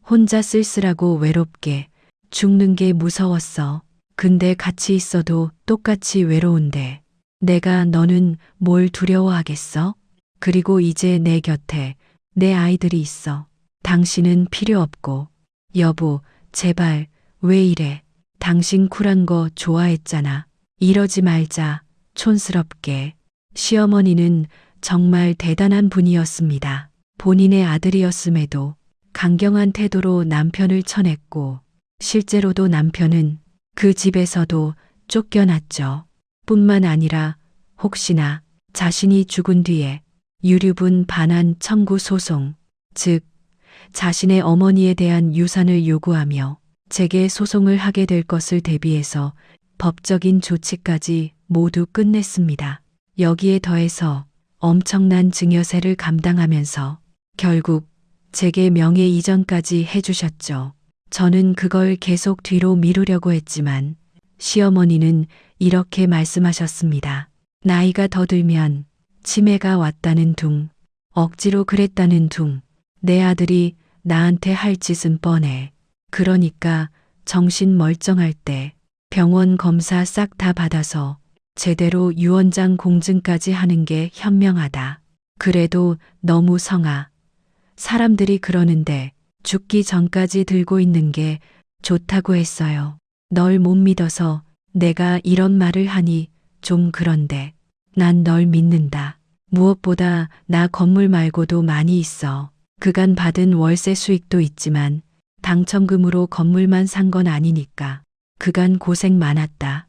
A: 혼자 쓸쓸하고 외롭게 죽는 게 무서웠어. 근데 같이 있어도 똑같이 외로운데 내가 너는 뭘 두려워하겠어? 그리고 이제 내 곁에 내 아이들이 있어. 당신은 필요 없고. 여보, 제발, 왜 이래? 당신 쿨한 거 좋아했잖아. 이러지 말자. 촌스럽게. 시어머니는 정말 대단한 분이었습니다. 본인의 아들이었음에도 강경한 태도로 남편을 쳐냈고, 실제로도 남편은 그 집에서도 쫓겨났죠. 뿐만 아니라 혹시나 자신이 죽은 뒤에 유류분 반환 청구 소송, 즉, 자신의 어머니에 대한 유산을 요구하며 재계 소송을 하게 될 것을 대비해서 법적인 조치까지 모두 끝냈습니다. 여기에 더해서 엄청난 증여세를 감당하면서 결국 제게 명예 이전까지 해주셨죠. 저는 그걸 계속 뒤로 미루려고 했지만 시어머니는 이렇게 말씀하셨습니다. 나이가 더 들면 치매가 왔다는 둥, 억지로 그랬다는 둥, 내 아들이 나한테 할 짓은 뻔해. 그러니까 정신 멀쩡할 때 병원 검사 싹 다 받아서 제대로 유언장 공증까지 하는 게 현명하다. 그래도 너무 성아. 사람들이 그러는데 죽기 전까지 들고 있는 게 좋다고 했어요. 널 못 믿어서 내가 이런 말을 하니 좀 그런데 난 널 믿는다. 무엇보다 나 건물 말고도 많이 있어. 그간 받은 월세 수익도 있지만 당첨금으로 건물만 산 건 아니니까. 그간 고생 많았다.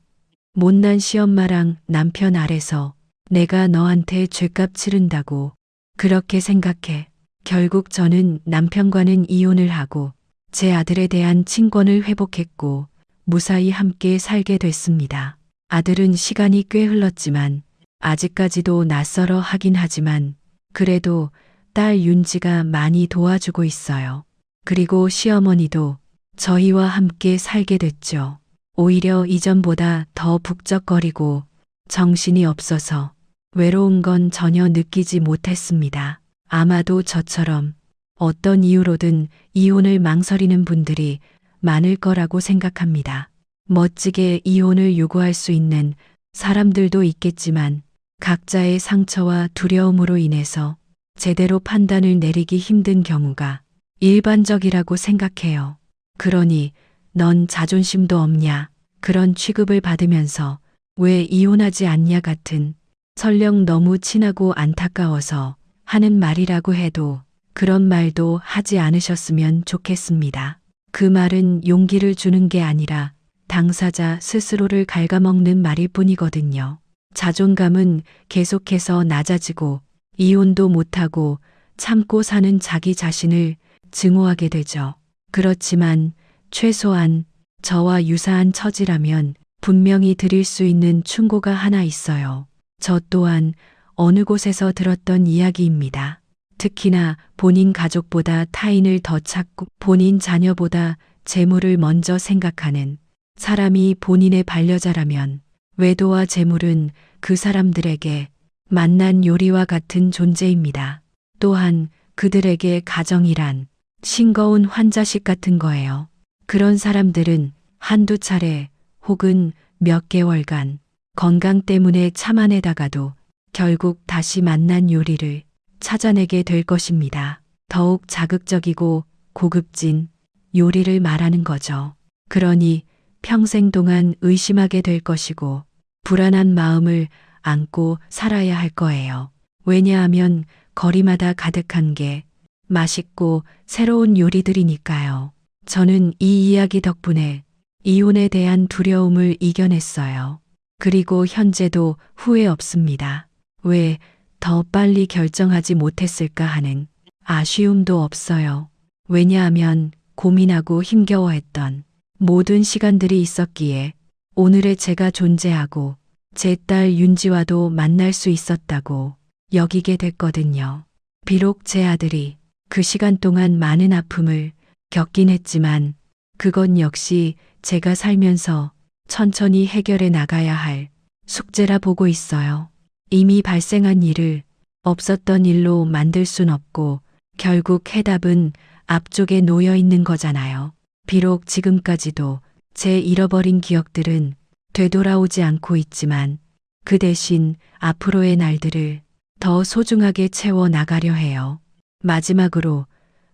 A: 못난 시엄마랑 남편 아래서 내가 너한테 죗값 치른다고 그렇게 생각해. 결국 저는 남편과는 이혼을 하고 제 아들에 대한 친권을 회복했고 무사히 함께 살게 됐습니다. 아들은 시간이 꽤 흘렀지만 아직까지도 낯설어 하긴 하지만 그래도 딸 윤지가 많이 도와주고 있어요. 그리고 시어머니도 저희와 함께 살게 됐죠. 오히려 이전보다 더 북적거리고 정신이 없어서 외로운 건 전혀 느끼지 못했습니다. 아마도 저처럼 어떤 이유로든 이혼을 망설이는 분들이 많을 거라고 생각합니다. 멋지게 이혼을 요구할 수 있는 사람들도 있겠지만 각자의 상처와 두려움으로 인해서 제대로 판단을 내리기 힘든 경우가 일반적이라고 생각해요. 그러니 넌 자존심도 없냐? 그런 취급을 받으면서 왜 이혼하지 않냐 같은 설령 너무 친하고 안타까워서 하는 말이라고 해도 그런 말도 하지 않으셨으면 좋겠습니다. 그 말은 용기를 주는 게 아니라 당사자 스스로를 갉아먹는 말일 뿐이거든요. 자존감은 계속해서 낮아지고 이혼도 못하고 참고 사는 자기 자신을 증오하게 되죠. 그렇지만 최소한 저와 유사한 처지라면 분명히 드릴 수 있는 충고가 하나 있어요. 저 또한 어느 곳에서 들었던 이야기입니다. 특히나 본인 가족보다 타인을 더 찾고 본인 자녀보다 재물을 먼저 생각하는 사람이 본인의 반려자라면 외도와 재물은 그 사람들에게 만난 요리와 같은 존재입니다. 또한 그들에게 가정이란 싱거운 환자식 같은 거예요. 그런 사람들은 한두 차례 혹은 몇 개월간 건강 때문에 참아내다가도 결국 다시 만난 요리를 찾아내게 될 것입니다. 더욱 자극적이고 고급진 요리를 말하는 거죠. 그러니 평생 동안 의심하게 될 것이고 불안한 마음을 안고 살아야 할 거예요. 왜냐하면 거리마다 가득한 게 맛있고 새로운 요리들이니까요. 저는 이 이야기 덕분에 이혼에 대한 두려움을 이겨냈어요. 그리고 현재도 후회 없습니다. 왜 더 빨리 결정하지 못했을까 하는 아쉬움도 없어요. 왜냐하면 고민하고 힘겨워했던 모든 시간들이 있었기에 오늘의 제가 존재하고 제 딸 윤지와도 만날 수 있었다고 여기게 됐거든요. 비록 제 아들이 그 시간 동안 많은 아픔을 겪긴 했지만 그건 역시 제가 살면서 천천히 해결해 나가야 할 숙제라 보고 있어요. 이미 발생한 일을 없었던 일로 만들 순 없고 결국 해답은 앞쪽에 놓여 있는 거잖아요. 비록 지금까지도 제 잃어버린 기억들은 되돌아오지 않고 있지만 그 대신 앞으로의 날들을 더 소중하게 채워 나가려 해요. 마지막으로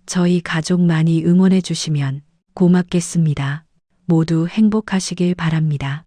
A: 저희 가족 많이 응원해 주시면 고맙겠습니다. 모두 행복하시길 바랍니다.